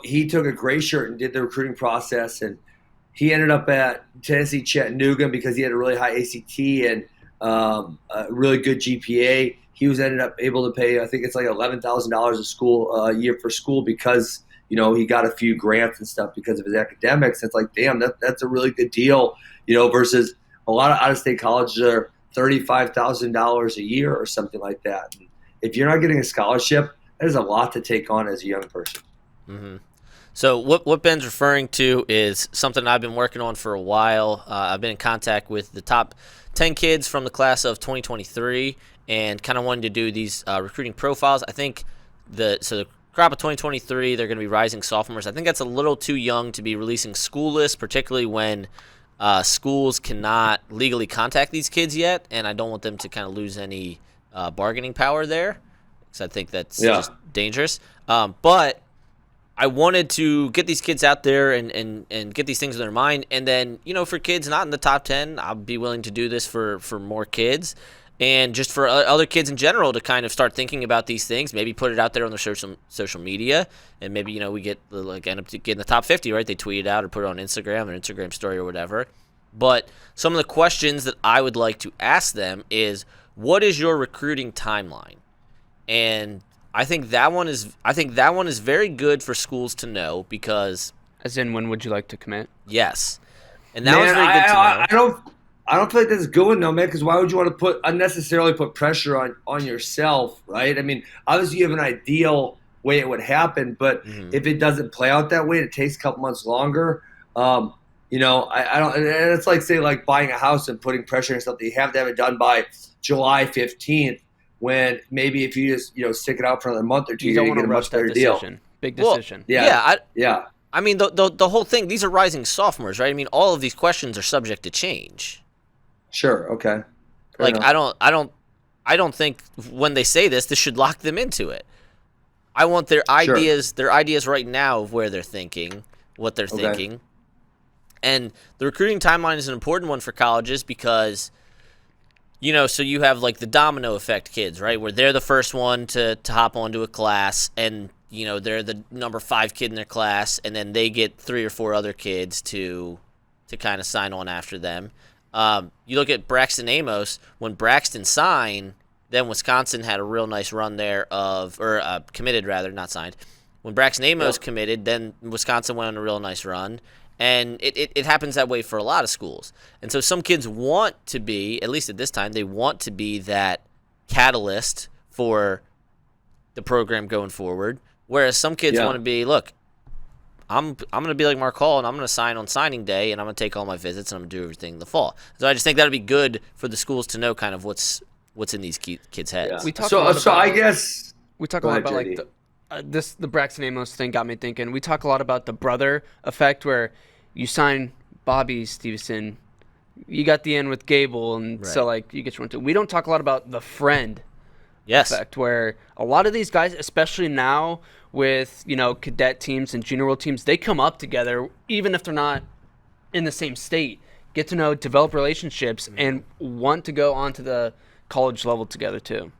He took a gray shirt and did the recruiting process, and he ended up at Tennessee Chattanooga because he had a really high ACT and a really good GPA. He ended up able to pay, I think it's like $11,000 a school a year for school because he got a few grants and stuff because of his academics. It's like, damn, that's a really good deal, versus a lot of out-of-state colleges are $35,000 a year or something like that. And if you're not getting a scholarship, that is a lot to take on as a young person. Mm-hmm. So what Ben's referring to is something I've been working on for a while. I've been in contact with the top 10 kids from the class of 2023 and kind of wanted to do these recruiting profiles. I think the crop of 2023, they're going to be rising sophomores. I think that's a little too young to be releasing school lists, particularly when schools cannot legally contact these kids yet, and I don't want them to kind of lose any bargaining power there, because I think that's just dangerous. But I wanted to get these kids out there and get these things in their mind. And then, for kids not in the top 10, I'll be willing to do this for more kids. And just for other kids in general to kind of start thinking about these things, maybe put it out there on their social media. And maybe, we get end up getting the top 50, right? They tweet it out or put it on Instagram or Instagram story or whatever. But some of the questions that I would like to ask them is, what is your recruiting timeline? And I think that one is very good for schools to know because, as in, when would you like to commit? Yes, and that was very good to know. I don't feel like that's good no, man. Because why would you want to unnecessarily put pressure on yourself, right? Obviously you have an ideal way it would happen, but if it doesn't play out that way, it takes a couple months longer. I don't. And it's like buying a house and putting pressure on yourself that you have to have it done by July 15th. When maybe if you just stick it out for another month or two, you don't want to get a rush much better that deal. decision. Big decision. Yeah. The whole thing. These are rising sophomores, right? All of these questions are subject to change. Sure. Okay. Fair enough. I don't think when they say this should lock them into it. I want their ideas, right now of where they're thinking, what they're thinking, and the recruiting timeline is an important one for colleges because. So you have the domino effect kids, right? Where they're the first one to hop onto a class and, they're the number 5 kid in their class and then they get 3 or 4 other kids to kind of sign on after them. You look at Braxton Amos. When Braxton signed, then Wisconsin had a real nice run there committed rather, not signed. When Braxton Amos committed, then Wisconsin went on a real nice run. And it happens that way for a lot of schools. And so some kids want to be, at least at this time, they want to be that catalyst for the program going forward. Whereas some kids want to be, look, I'm going to be like Mark Hall, and I'm going to sign on signing day, and I'm going to take all my visits, and I'm going to do everything in the fall. So I just think that would be good for the schools to know kind of what's in these kids' heads. Yeah. I guess we talk a lot about the Braxton Amos thing got me thinking. We talk a lot about the brother effect where you sign Bobby Stevenson, you got the end with Gable, and so like you get your one too. We don't talk a lot about the friend effect, where a lot of these guys, especially now with cadet teams and junior world teams, they come up together even if they're not in the same state, get to know, develop relationships, and want to go on to the college level together too.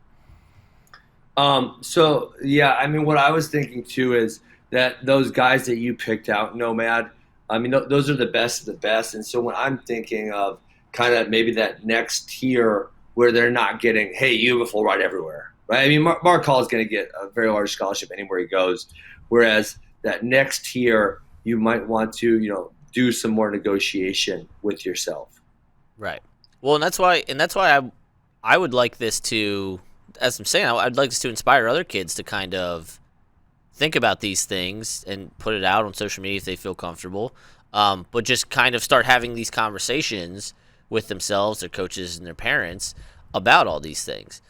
So yeah, I mean, what I was thinking too is that those guys that you picked out, Nomad, I mean, those are the best of the best. And so when I'm thinking of kind of maybe that next tier where they're not getting, hey, you have a full ride everywhere, right? I mean, Mark Hall is going to get a very large scholarship anywhere he goes. Whereas that next tier, you might want to, do some more negotiation with yourself. Right. Well, and that's why I would like this to, as I'm saying, I'd like this to inspire other kids to kind of think about these things and put it out on social media if they feel comfortable. But just kind of start having these conversations with themselves, their coaches, and their parents about all these things.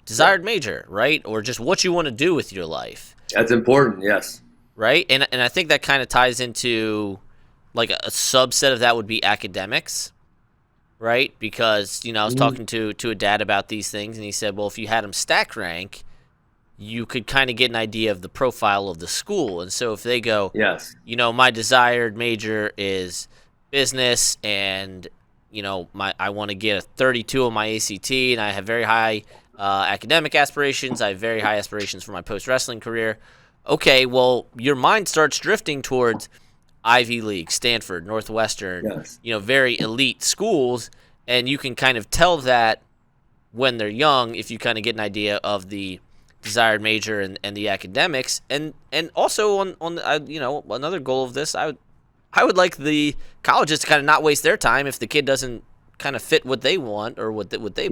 Desired major, right? Or just what you want to do with your life. That's important, yes. Right? And I think that kind of ties into, like, a subset of that would be academics, right? Because, I was talking to a dad about these things, and he said, well, if you had them stack rank, you could kind of get an idea of the profile of the school. And so if they go, yes, my desired major is business, and I want to get a 32 on my ACT, and I have very high academic aspirations. I have very high aspirations for my post-wrestling career. Okay, well, your mind starts drifting towards Ivy League, Stanford, Northwestern, yes, very elite schools, and you can kind of tell that when they're young if you kind of get an idea of the desired major and the academics. And also on another goal of this, I would like the colleges to kind of not waste their time if the kid doesn't kind of fit what they want or what they believe,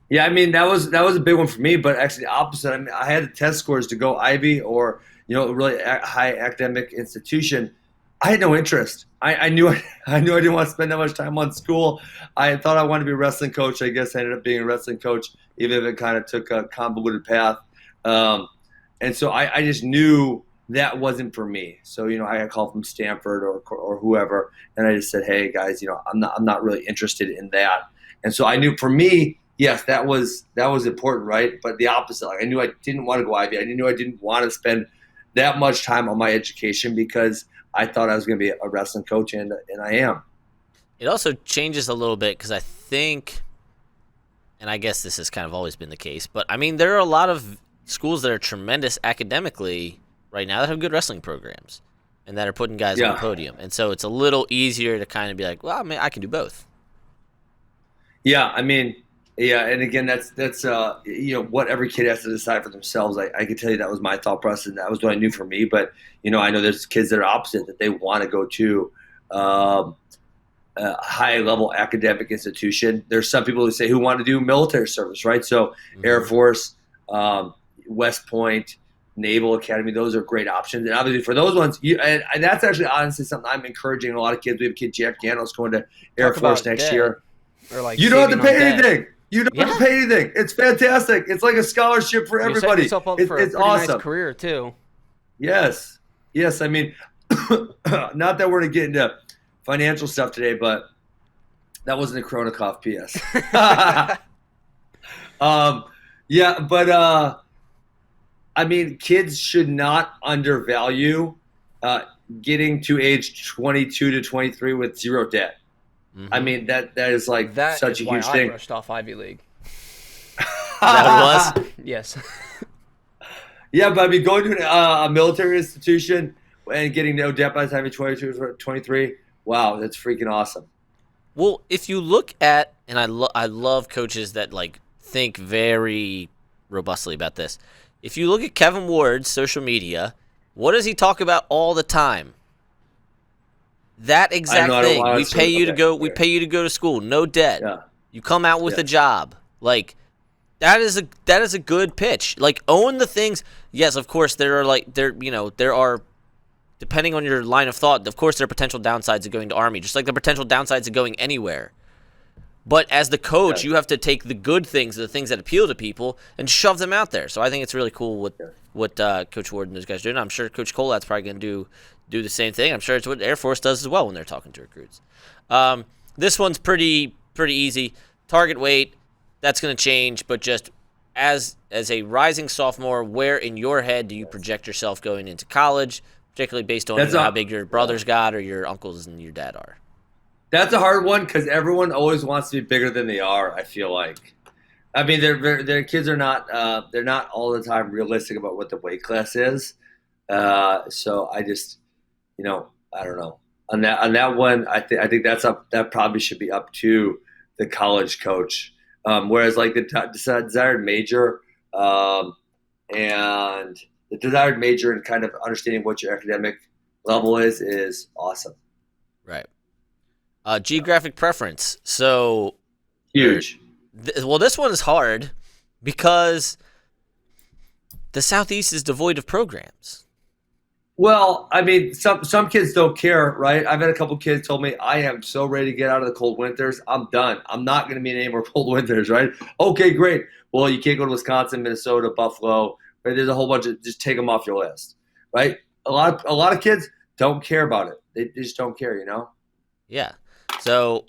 Yeah, I mean, that was a big one for me, but actually the opposite. I mean, I had the test scores to go Ivy or, a really high academic institution. I had no interest. I knew I didn't want to spend that much time on school. I thought I wanted to be a wrestling coach. I guess I ended up being a wrestling coach, even if it kind of took a convoluted path. And so I just knew that wasn't for me. So, I got called from Stanford or whoever, and I just said, hey, guys, I'm not really interested in that. And so I knew for me, yes, that was important, right? But the opposite, like I knew I didn't want to go Ivy. I knew I didn't want to spend that much time on my education because I thought I was going to be a wrestling coach, and I am. It also changes a little bit because I think, and I guess this has kind of always been the case, but I mean, there are a lot of schools that are tremendous academically right now that have good wrestling programs and that are putting guys on the podium. And so it's a little easier to kind of be like, well, I mean, I can do both. Yeah, I mean, yeah, and again, that's what every kid has to decide for themselves. I can tell you that was my thought process, and that was what I knew for me. But I know there's kids that are opposite, that they want to go to a high-level academic institution. There's some people who say who want to do military service, right? So Air Force, West Point, Naval Academy, those are great options. And obviously for those ones, and that's actually honestly something I'm encouraging a lot of kids. We have a kid, Jack Ganos, going to Air Force next year. Or like you don't have to pay anything. You don't have to pay anything. It's fantastic. It's like a scholarship for everybody. You set yourself up for a awesome. Nice career too. Yes. I mean, not that we're going to get into financial stuff today, but that wasn't a Kronikov PS. I mean, kids should not undervalue getting to age 22 to 23 with zero debt. Mm-hmm. I mean, that is like that such is a huge why thing. I brushed off Ivy League. That was? Yes. Yeah, but I mean, going to a military institution and getting no debt by the time you're 22 or 23, wow, that's freaking awesome. Well, if you look at, and I love coaches that like think very robustly about this. If you look at Kevin Ward's social media, what does he talk about all the time? That exact thing. We pay you to go. We pay you to go to school. No debt. Yeah. You come out with a job. Like that is a good pitch. Like own the things. Yes, of course there are depending on your line of thought. Of course there are potential downsides of going to Army, just like the potential downsides of going anywhere. But as the coach, you have to take the good things, the things that appeal to people, and shove them out there. So I think it's really cool what Coach Ward and those guys do. And I'm sure Coach Colat's probably going to do the same thing. I'm sure it's what Air Force does as well when they're talking to recruits. this one's pretty easy. Target weight, that's going to change, but just as a rising sophomore, where in your head do you project yourself going into college, particularly based on how big your brothers got or your uncles and your dad are? That's a hard one because everyone always wants to be bigger than they are, I feel like. I mean, their kids are not they're not all the time realistic about what the weight class is. So I just, I don't know. On that one, I think that probably should be up to the college coach. Whereas like the desired major and the desired major and kind of understanding what your academic level is awesome. Right. Geographic preference. So huge. Well, this one is hard because the Southeast is devoid of programs. Well, I mean, some kids don't care, right? I've had a couple kids told me, I am so ready to get out of the cold winters. I'm done. I'm not going to be in any more cold winters, right? Okay, great. Well, you can't go to Wisconsin, Minnesota, Buffalo. Right? There's a whole bunch of, just take them off your list, right? A lot of kids don't care about it. They just don't care, Yeah. So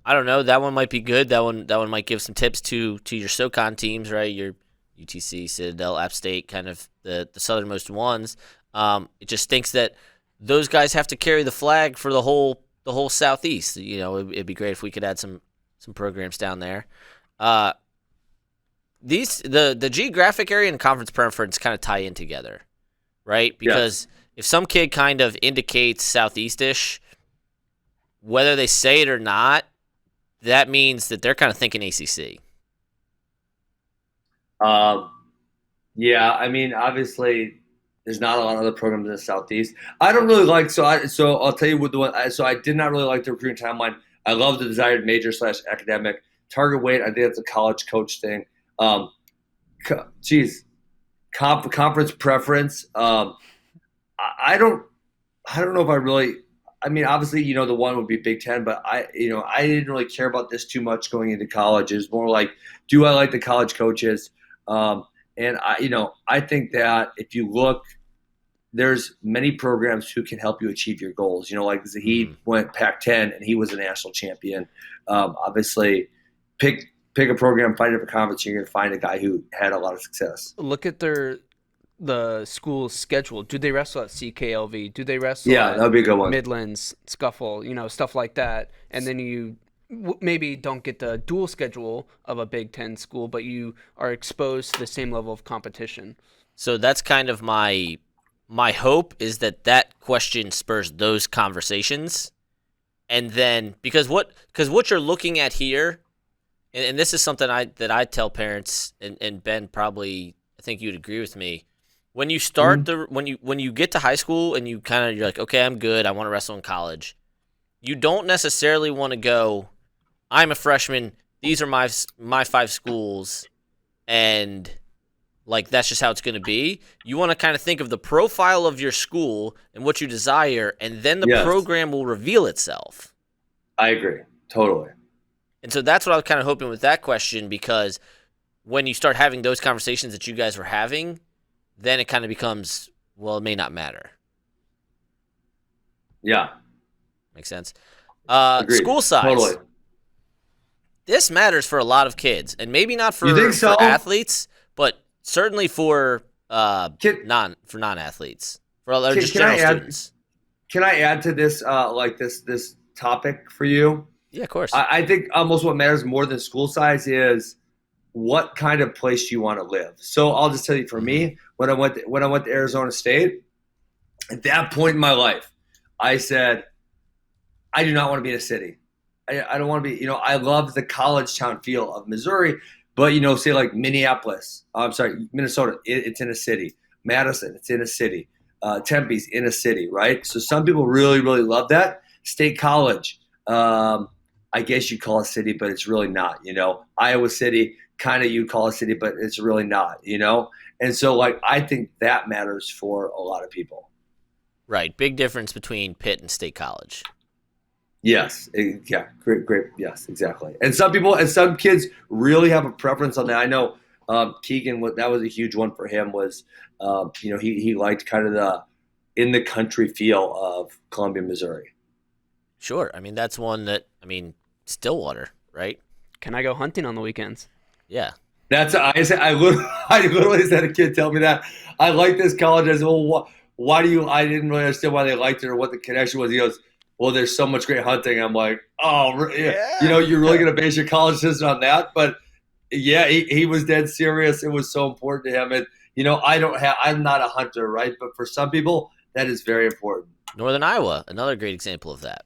I don't know. That one might be good. That one might give some tips to your SoCon teams, right? Your UTC, Citadel, App State, kind of the southernmost ones. It just stinks that those guys have to carry the flag for the whole Southeast. It'd be great if we could add some programs down there. The geographic area and conference preference kind of tie in together, right? Because if some kid kind of indicates Southeast-ish, whether they say it or not, that means that they're kind of thinking ACC. Yeah, I mean, obviously, there's not a lot of other programs in the Southeast. I don't really like so I'll tell you what the one. So I did not really like the recruiting timeline. I love the desired major / academic target weight. I think that's a college coach thing. Conference preference. I don't know if I really. I mean, obviously, the one would be Big Ten, but I didn't really care about this too much going into college. It's more like, do I like the college coaches? And I think that if you look, there's many programs who can help you achieve your goals. Like Zahid went Pac-10 and he was a national champion. Obviously, pick a program, find a different conference, you're going to find a guy who had a lot of success. Look at the school's schedule. Do they wrestle at CKLV? Do they wrestle at that'd be a good one. Midlands, Scuffle, stuff like that. And then you maybe don't get the dual schedule of a Big Ten school, but you are exposed to the same level of competition. So that's kind of my hope, is that question spurs those conversations. And then because what you're looking at here, and this is something that I tell parents, and Ben, probably I think you'd agree with me. When you start when you get to high school and you're like, okay, I'm good, I want to wrestle in college. You don't necessarily want to go, I'm a freshman, these are my 5 schools, and like that's just how it's going to be. You want to kind of think of the profile of your school and what you desire, and then the program will reveal itself. I agree, totally. And so that's what I was kind of hoping with that question, because when you start having those conversations that you guys were having, then it kind of becomes, well, it may not matter. Yeah. Makes sense. School size. Totally. This matters for a lot of kids, and maybe not for athletes, but certainly for non-athletes, for just general students. Can I add to this, this topic for you? Yeah, of course. I think almost what matters more than school size is what kind of place you want to live. So I'll just tell you, for me, when I went to Arizona State, at that point in my life, I said, I do not want to be in a city. I don't want to be, I love the college town feel of Missouri, but, say like Minneapolis, Minnesota, it's in a city. Madison, it's in a city. Tempe's in a city, right? So some people really, really love that. State College, I guess you call a city, but it's really not, Iowa City, kind of you call a city, but it's really not, And so I think that matters for a lot of people. Right. Big difference between Pitt and State College. Yes. Yeah. Great. Yes, exactly. And some kids really have a preference on that. I know Keegan, that was a huge one for him, was, he liked kind of the in the country feel of Columbia, Missouri. Sure. I mean, that's one that, Stillwater, right? Can I go hunting on the weekends? Yeah. I literally had a kid tell me that. I like this college. I said, well, why do you? I didn't really understand why they liked it or what the connection was. He goes, well, there's so much great hunting. I'm like, oh, yeah. You're really going to base your college decision on that? But yeah, he was dead serious. It was so important to him. And, I'm not a hunter, right? But for some people, that is very important. Northern Iowa, another great example of that.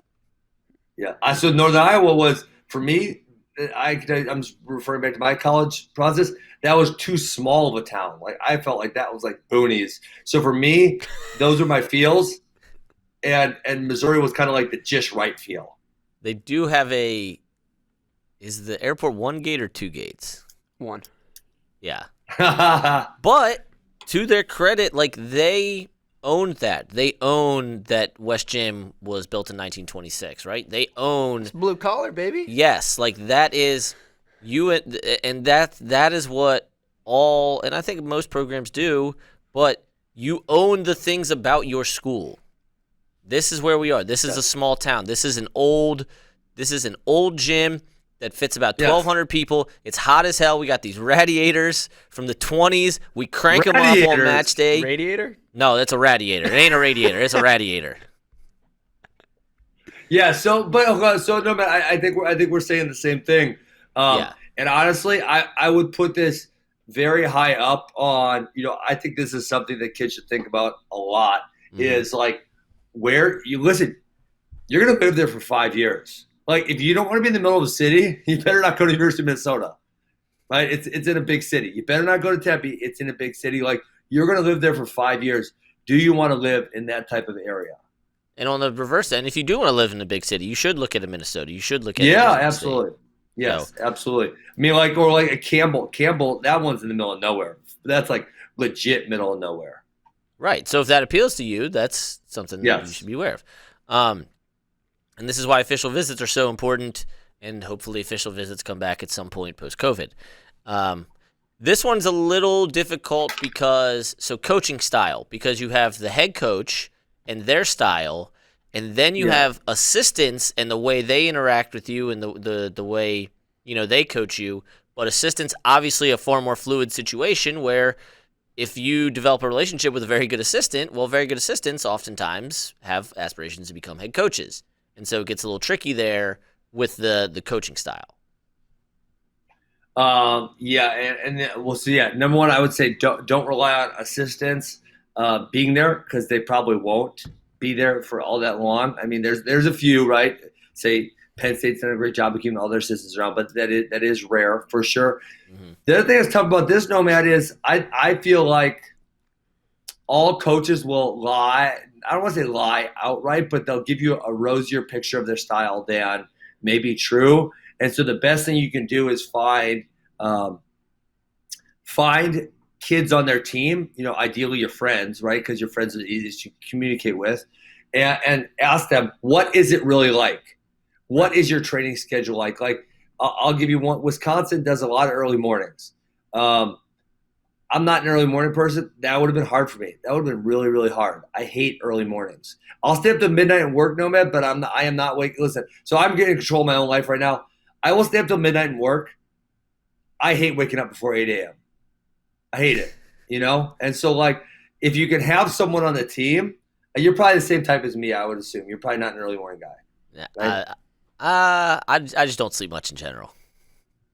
Yeah. So Northern Iowa was, for me, I'm referring back to my college process. That was too small of a town. Like I felt like that was like boonies. So for me, those are my feels, and Missouri was kind of like the just right feel. They do have is the airport 1 gate or 2 gates? 1. Yeah. But to their credit, like they owned that. They owned that West Gym was built in 1926, right? They owned it's blue collar, baby. Yes, like that is and that is what all, and I think most programs do, but you own the things about your school. This is where we are. This is a small town. This is an old gym that fits about 1,200 people. It's hot as hell. We got these radiators from the 20s. We crank them up on match day. Radiator? No, that's a radiator. It ain't a radiator. It's a radiator. Yeah. So no, man. I think we're saying the same thing. And honestly, I would put this very high up on. I think this is something that kids should think about a lot. Mm-hmm. Is like where you listen. You're gonna live there for 5 years. Like, if you don't want to be in the middle of the city, you better not go to University of Minnesota, right? It's in a big city. You better not go to Tempe. It's in a big city. Like, you're going to live there for 5 years. Do you want to live in that type of area? And on the reverse end, if you do want to live in a big city, you should look at a Minnesota. You should look at absolutely. State. Yes, absolutely. I mean, or a Campbell. Campbell, that one's in the middle of nowhere. That's like legit middle of nowhere. Right. So if that appeals to you, that's something that you should be aware of. And this is why official visits are so important, and hopefully official visits come back at some point post-COVID. This one's a little difficult coaching style, because you have the head coach and their style, and then you have assistants and the way they interact with you and the way they coach you. But assistants, obviously a far more fluid situation where if you develop a relationship with a very good assistant, well, very good assistants oftentimes have aspirations to become head coaches. And so it gets a little tricky there with the coaching style. Number one, I would say don't rely on assistants being there, because they probably won't be there for all that long. I mean, there's a few, right? Say Penn State's done a great job of keeping all their assistants around, but that is rare for sure. Mm-hmm. The other thing that's tough about this, Nomad, is I feel like all coaches will lie. I don't want to say lie outright, but they'll give you a rosier picture of their style than may be true. And so the best thing you can do is find kids on their team, ideally your friends, right? Because your friends are the easiest to communicate with, and ask them, what is it really like? What is your training schedule like? Like, I'll give you one. Wisconsin does a lot of early mornings. I'm not an early morning person. That would have been hard for me. That would have been really, really hard. I hate early mornings. I'll stay up to midnight and work, Nomad, but I am not waking. Listen, so I'm getting control of my own life right now. I will stay up till midnight and work. I hate waking up before 8 a.m. I hate it, And so, like, if you can have someone on the team, you're probably the same type as me, I would assume. You're probably not an early morning guy. Yeah, right? I just don't sleep much in general.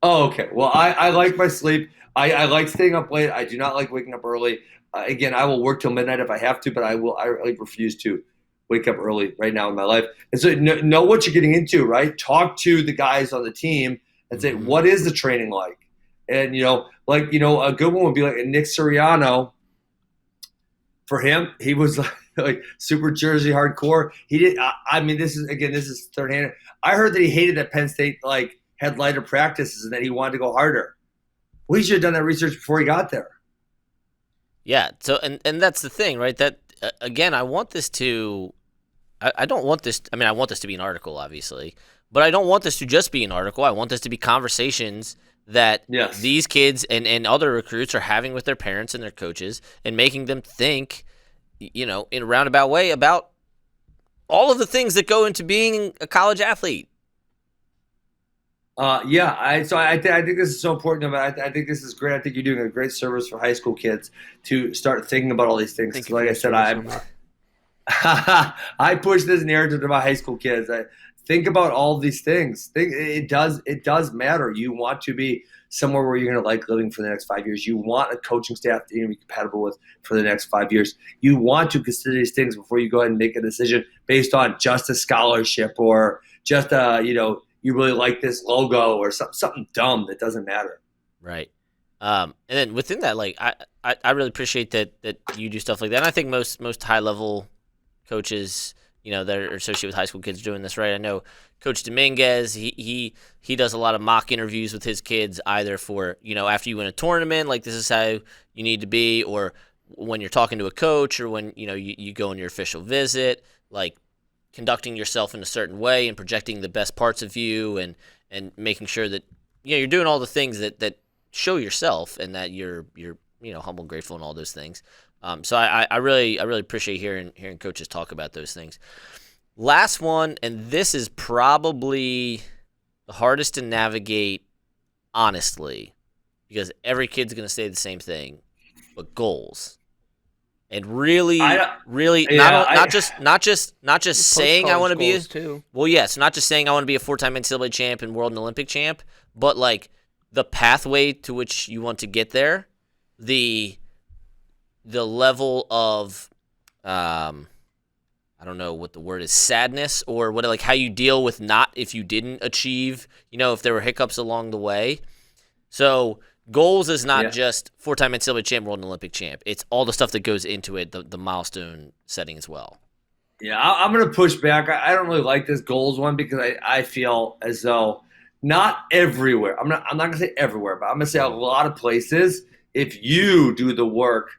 Oh, okay. Well, I like my sleep. I like staying up late. I do not like waking up early. Again, I will work till midnight if I have to, but I refuse to wake up early right now in my life. And so know what you're getting into, right? Talk to the guys on the team and say, what is the training like? And, a good one would be like Nick Sirianno. For him, he was like super Jersey hardcore. He did. This is third hand. I heard that he hated that Penn State had lighter practices and that he wanted to go harder. Well, he should have done that research before he got there. Yeah. So, and that's the thing, right? That again, I want this to. I don't want this. I mean, I want this to be an article, obviously, but I don't want this to just be an article. I want this to be conversations that these kids and other recruits are having with their parents and their coaches, and making them think, in a roundabout way about all of the things that go into being a college athlete. I think this is so important. I think this is great. I think you're doing a great service for high school kids to start thinking about all these things. Thank you Like I said, I push this narrative to my high school kids. I think about all these things. It does matter. You want to be somewhere where you're going to like living for the next 5 years. You want a coaching staff that you're going to be compatible with for the next 5 years. You want to consider these things before you go ahead and make a decision based on just a scholarship or just you really like this logo or something dumb that doesn't matter. Right. And then within that, like I really appreciate that you do stuff like that. And I think most high level coaches, that are associated with high school kids doing this, right? I know Coach Dominguez, he does a lot of mock interviews with his kids, either for, after you win a tournament, like this is how you need to be, or when you're talking to a coach, or when, you go on your official visit, like conducting yourself in a certain way and projecting the best parts of you and making sure that, you're doing all the things that show yourself and that you're humble, grateful, and all those things. So I really appreciate hearing coaches talk about those things. Last one, and this is probably the hardest to navigate, honestly, because every kid's going to say the same thing, but goals. And really, not just saying I want to be not just saying I want to be a 4-time NCAA champ and world and Olympic champ, but like the pathway to which you want to get there, the level of I don't know what the word is, sadness, or what, like how you deal with if you didn't achieve, if there were hiccups along the way. So goals is not just 4-time NCAA champ, world and Olympic champ. It's all the stuff that goes into it, the milestone setting as well. Yeah, I'm going to push back. I don't really like this goals one because I feel as though not everywhere. I'm not going to say everywhere, but I'm going to say a lot of places, if you do the work,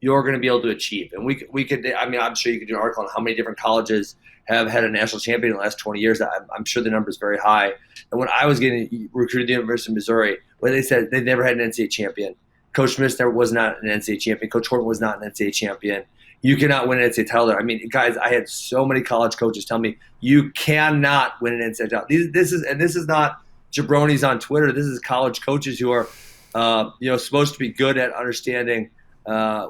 you're going to be able to achieve. And we could, I'm sure you could do an article on how many different colleges have had a national champion in the last 20 years. I'm sure the number is very high. And when I was getting recruited to the University of Missouri, where they said they never had an NCAA champion. Coach Smith was not an NCAA champion. Coach Horton was not an NCAA champion. You cannot win an NCAA title there. I mean, guys, I had so many college coaches tell me, you cannot win an NCAA title. This is not jabronis on Twitter. This is college coaches who are supposed to be good at understanding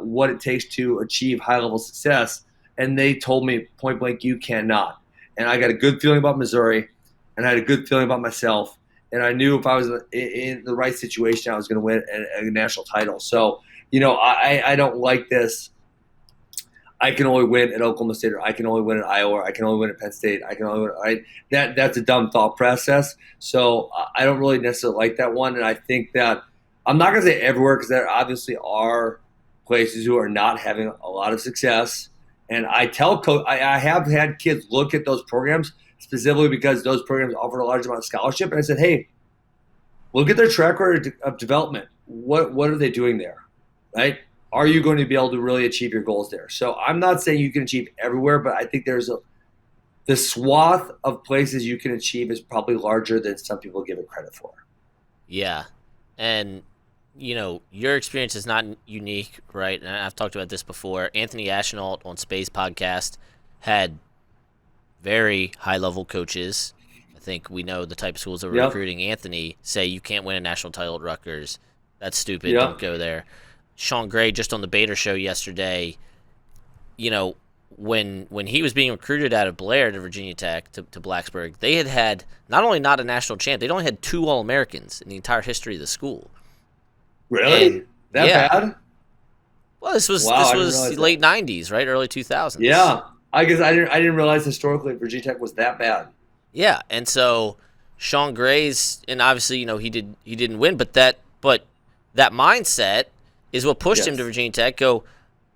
what it takes to achieve high-level success, and they told me point blank, you cannot. And I got a good feeling about Missouri, and I had a good feeling about myself, and I knew if I was in the right situation, I was going to win a national title. So, I don't like this. I can only win at Oklahoma State, or I can only win at Iowa, or I can only win at Penn State. I can only win. That's a dumb thought process. So I don't really necessarily like that one, and I think that I'm not going to say everywhere because there obviously are places who are not having a lot of success. And I have had kids look at those programs specifically because those programs offered a large amount of scholarship. And I said, hey, look at their track record of development. What are they doing there, right? Are you going to be able to really achieve your goals there? So I'm not saying you can achieve everywhere, but I think the swath of places you can achieve is probably larger than some people give it credit for. Yeah. And your experience is not unique, right? And I've talked about this before. Anthony Ashnault on Space Podcast had very high-level coaches. I think we know the type of schools that were recruiting Anthony say you can't win a national title at Rutgers. That's stupid. Don't go there. Sean Gray, just on the Bader show yesterday, when he was being recruited out of Blair to Virginia Tech to Blacksburg, they had not only not a national champ, they'd only had 2 All-Americans in the entire history of the school. Really? Bad? Well, this was late 90s, right? Early 2000s. Yeah. I guess I didn't realize historically Virginia Tech was that bad. Yeah, and so Sean Gray's, and obviously, he didn't win, but that mindset is what pushed him to Virginia Tech.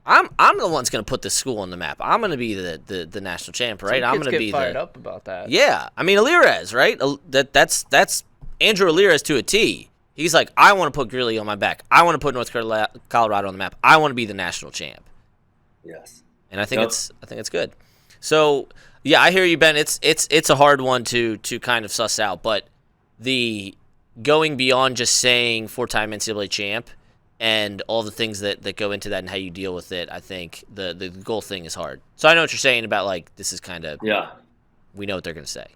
I'm the one's going to put this school on the map. I'm going to be the national champ, right? I'm going to be fired up about that. Yeah, I mean Alirez, right? That's Andrew Alirez to a T. He's like, I want to put Greeley on my back. I want to put North Colorado on the map. I want to be the national champ. Yes. And I think it's good. So yeah, I hear you, Ben. It's a hard one to kind of suss out, but the going beyond just saying 4-time NCAA champ and all the things that go into that and how you deal with it, I think the goal thing is hard. So I know what you're saying about like this is kind of we know what they're going to say.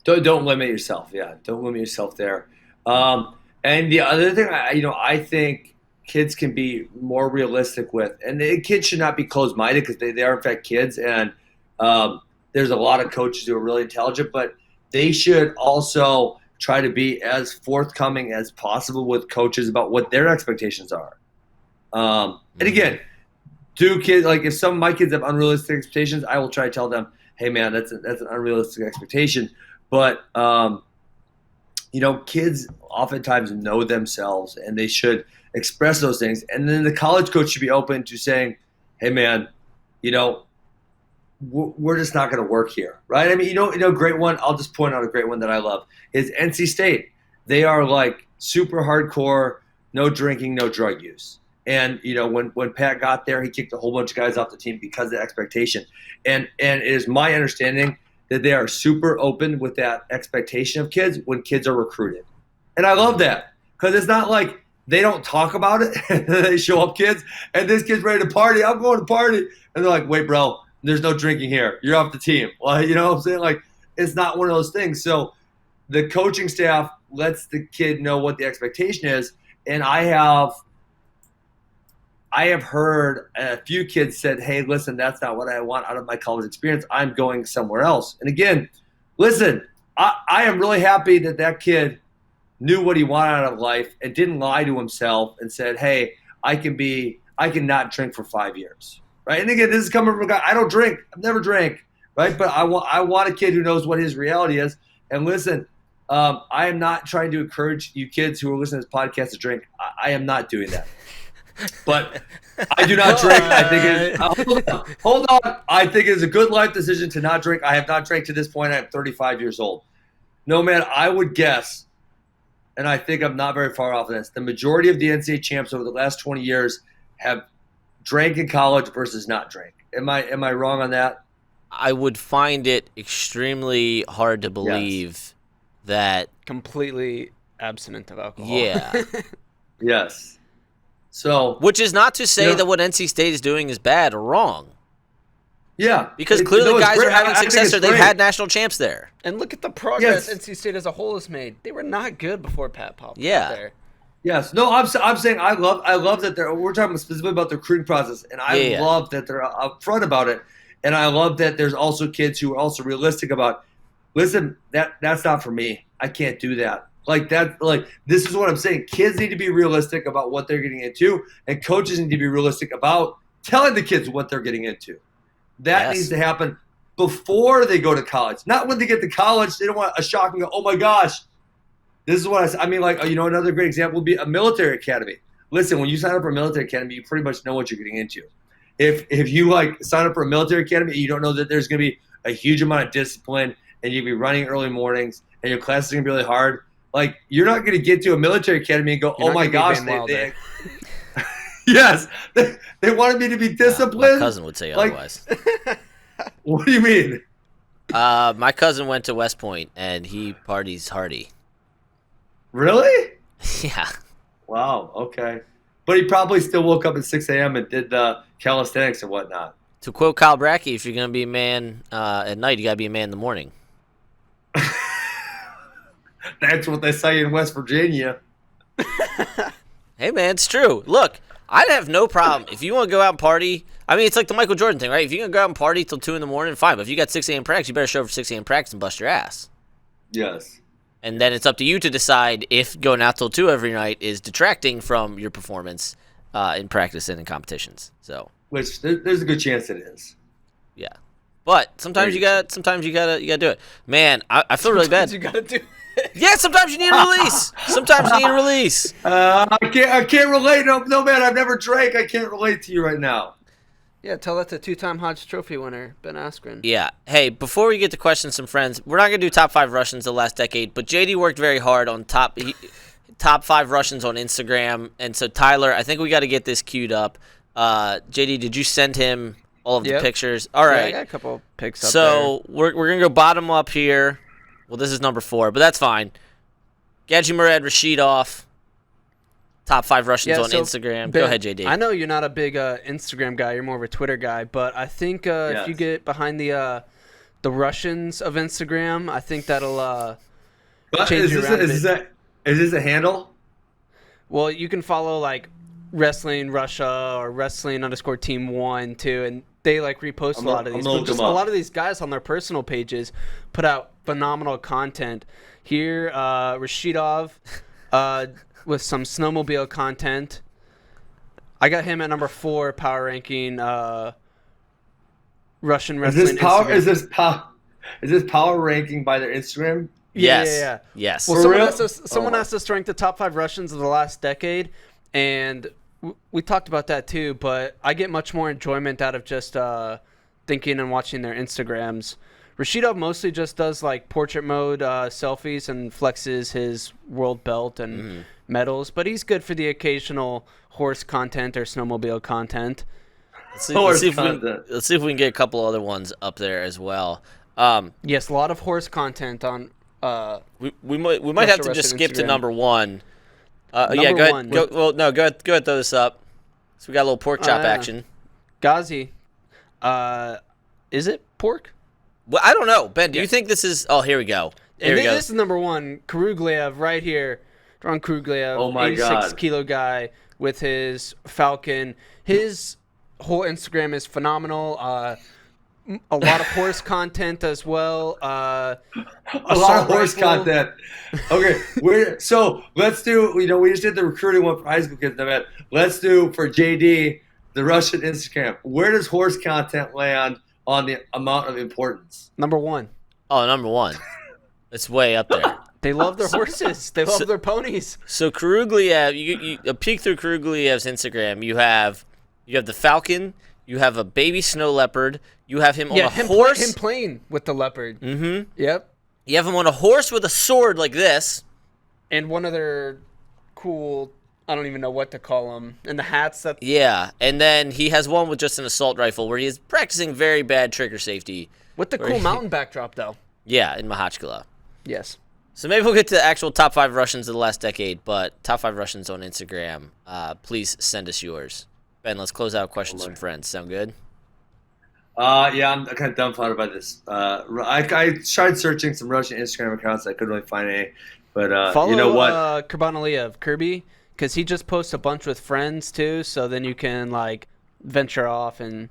Don't limit yourself. Yeah, don't limit yourself there. And the other thing, I think kids can be more realistic with, and the kids should not be closed-minded because they are in fact kids, and there's a lot of coaches who are really intelligent, but they should also try to be as forthcoming as possible with coaches about what their expectations are. And again, if some of my kids have unrealistic expectations, I will try to tell them, hey man, that's an unrealistic expectation. But kids oftentimes know themselves, and they should express those things. And then the college coach should be open to saying, hey man, we're just not going to work here, right? I mean, great one. I'll just point out a great one that I love is NC State. They are like super hardcore, no drinking, no drug use. And when Pat got there, he kicked a whole bunch of guys off the team because of the expectation. And it is my understanding that they are super open with that expectation of kids when kids are recruited. And I love that because it's not like they don't talk about it. They show up kids, and this kid's ready to party. I'm going to party. And they're like, wait, bro, there's no drinking here. You're off the team. Well, you know what I'm saying? Like, it's not one of those things. So the coaching staff lets the kid know what the expectation is. And I have heard a few kids said, hey, listen, that's not what I want out of my college experience. I'm going somewhere else. And again, listen, I am really happy that kid knew what he wanted out of life and didn't lie to himself and said, hey, I can not drink for 5 years. Right? And again, this is coming from a guy, I don't drink. I've never drank. Right? But I want a kid who knows what his reality is. And listen, I am not trying to encourage you kids who are listening to this podcast to drink. I am not doing that. But I do not drink. I think hold on. I think it is a good life decision to not drink. I have not drank to this point. I am 35 years old. No, man, I would guess, and I think I'm not very far off of this, the majority of the NCAA champs over the last 20 years have drank in college versus not drank. Am I wrong on that? I would find it extremely hard to believe that completely abstinent of alcohol. Yeah. Yes. So, which is not to say that what NC State is doing is bad or wrong. Yeah. Because clearly guys are having success there. They've had national champs there. And look at the progress NC State as a whole has made. They were not good before Pat Pop was there. Yes. No, I'm saying I love that we're talking specifically about the recruiting process, and I love that they're upfront about it. And I love that there's also kids who are also realistic about, listen, that's not for me. I can't do that. This is what I'm saying. Kids need to be realistic about what they're getting into, and coaches need to be realistic about telling the kids what they're getting into. That needs to happen before they go to college. Not when they get to college, they don't want a shock and go, oh my gosh. This is what I mean, another great example would be a military academy. Listen, when you sign up for a military academy, you pretty much know what you're getting into. If you sign up for a military academy, you don't know that there's going to be a huge amount of discipline, and you'll be running early mornings, and your classes are going to be really hard. You're not going to get to a military academy and go, oh my gosh, yes, they wanted me to be disciplined. My cousin would say otherwise. What do you mean? My cousin went to West Point, and he parties hardy. Really? Yeah. Wow, okay. But he probably still woke up at 6 a.m. and did calisthenics and whatnot. To quote Kyle Brackey, if you're going to be a man at night, you got to be a man in the morning. That's what they say in West Virginia. Hey, man, it's true. Look, I'd have no problem. If you want to go out and party, I mean, it's like the Michael Jordan thing, right? If you're going to go out and party till 2 in the morning, fine. But if you got 6 a.m. practice, you better show up for 6 a.m. practice and bust your ass. Yes. And then it's up to you to decide if going out till 2 every night is detracting from your performance in practice and in competitions. So, which there's a good chance it is. Yeah. But sometimes you gotta do it. Man, I feel really bad. You gotta do it. Yeah, sometimes you need a release. Sometimes you need a release. I can't relate. No, man, I've never drank. I can't relate to you right now. Yeah, tell that to two-time Hodge Trophy winner, Ben Askren. Yeah. Hey, before we get to questions from friends, we're not going to do top 5 Russians the last decade, but JD worked very hard on top 5 Russians on Instagram. And so, Tyler, I think we got to get this queued up. JD, did you send him all of the pictures? All right. Yeah, I got a couple pics up so we're going to go bottom up here. Well, this is number 4, but that's fine. Gajimurat Rashidov. Top 5 Russians on Instagram. Go ahead, JD. I know you're not a big Instagram guy. You're more of a Twitter guy. But I think if you get behind the the Russians of Instagram. I think that'll But change you around. Is this a handle? Well, you can follow like Wrestling Russia or Wrestling_Team1 too, and they like repost a lot of these. But just a lot of these guys on their personal pages put out phenomenal content. Here, Rashidov with some snowmobile content. I got him at number 4 power ranking Russian wrestling. Is this power ranking by their Instagram? Yeah. Yes. Well, someone asked us to rank the top 5 Russians of the last decade, and we talked about that too. But I get much more enjoyment out of just thinking and watching their Instagrams. Rashidov mostly just does like portrait mode selfies and flexes his world belt and medals, but he's good for the occasional horse content or snowmobile content. Let's see if we can get a couple other ones up there as well. Yes, a lot of horse content on. We might have to just skip Instagram to number 1. Go ahead. Go ahead. Throw this up. So we got a little pork chop action. Ghazi, is it pork? Well, I don't know. Ben, do you think this is? Oh, here we go. This is number 1. Kruglev right here. Ron Kruglev, 86-kilo guy with his Falcon. His whole Instagram is phenomenal. A lot of horse content as well. A lot of horse content. Okay, so let's do. We just did the recruiting one for high school kids. Let's do for JD the Russian Instagram. Where does horse content land on the amount of importance? Number 1. Oh, number 1. It's way up there. They love their horses. They love their ponies. So Kruglev, you peek through Kruglev's Instagram. You have the Falcon. You have a baby snow leopard. You have him on a horse. Him playing with the leopard. Mm-hmm. Yep. You have him on a horse with a sword like this. And one other cool, I don't even know what to call them. And the hats that. Yeah, and then he has one with just an assault rifle where he is practicing very bad trigger safety. With the cool mountain backdrop, though. Yeah, in Mahachkala. Yes. So maybe we'll get to the actual top 5 Russians of the last decade, but top 5 Russians on Instagram. Please send us yours. Ben, let's close out questions from friends. Sound good? Yeah, I'm kind of dumbfounded by this. I tried searching some Russian Instagram accounts. I couldn't really find any. But follow, you know what? Kurbanaliev, Kirby, because he just posts a bunch with friends too. So then you can like venture off and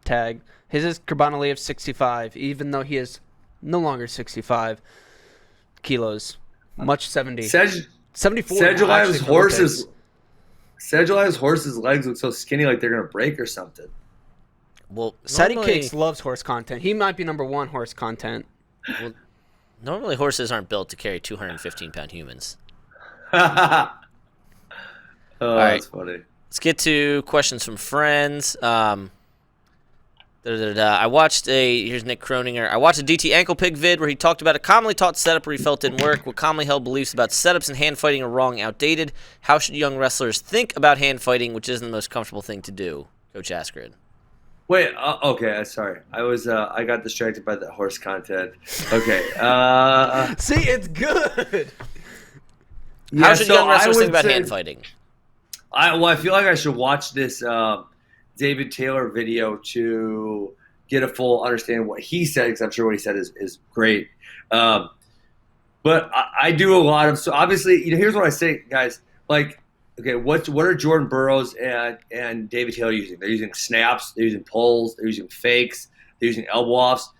tag. His is Kurbanaliev 65, even though he is no longer 65 kilos, much 70. 74. Sedulev's horse's legs look so skinny, like they're gonna break or something. Well, Sadie Cakes loves horse content. He might be number 1 horse content. Well, normally horses aren't built to carry 215-pound humans. All right, that's funny. Let's get to questions from friends. I watched here's Nick Croninger. I watched a DT Ankle Pig vid where he talked about a commonly taught setup where he felt didn't work. What commonly held beliefs about setups and hand fighting are wrong, outdated. How should young wrestlers think about hand fighting, which isn't the most comfortable thing to do? Coach Askren. Wait, okay, sorry. I got distracted by the horse content. Okay. See, it's good. How should young wrestlers think about hand fighting? I feel like I should watch this David Taylor video to get a full understanding of what he said, because I'm sure what he said is great. But I do a lot of, so obviously, here's what I say, guys. Like, okay, what are Jordan Burroughs and David Taylor using? They're using snaps, they're using pulls, they're using fakes, they're using elbow offs.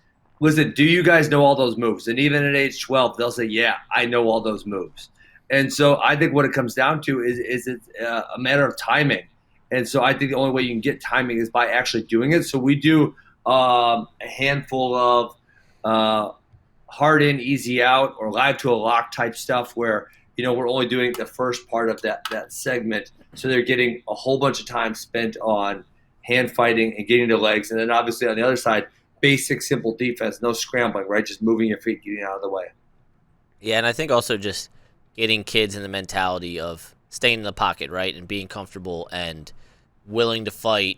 Listen, do you guys know all those moves? And even at age 12, they'll say, yeah, I know all those moves. And so I think what it comes down to is it's a matter of timing. And so I think the only way you can get timing is by actually doing it. So we do a handful of hard in, easy out, or live to a lock type stuff where, we're only doing the first part of that segment. So they're getting a whole bunch of time spent on hand fighting and getting the legs. And then obviously on the other side, basic, simple defense, no scrambling, right? Just moving your feet, getting out of the way. Yeah, and I think also just getting kids in the mentality of staying in the pocket, right, and being comfortable and willing to fight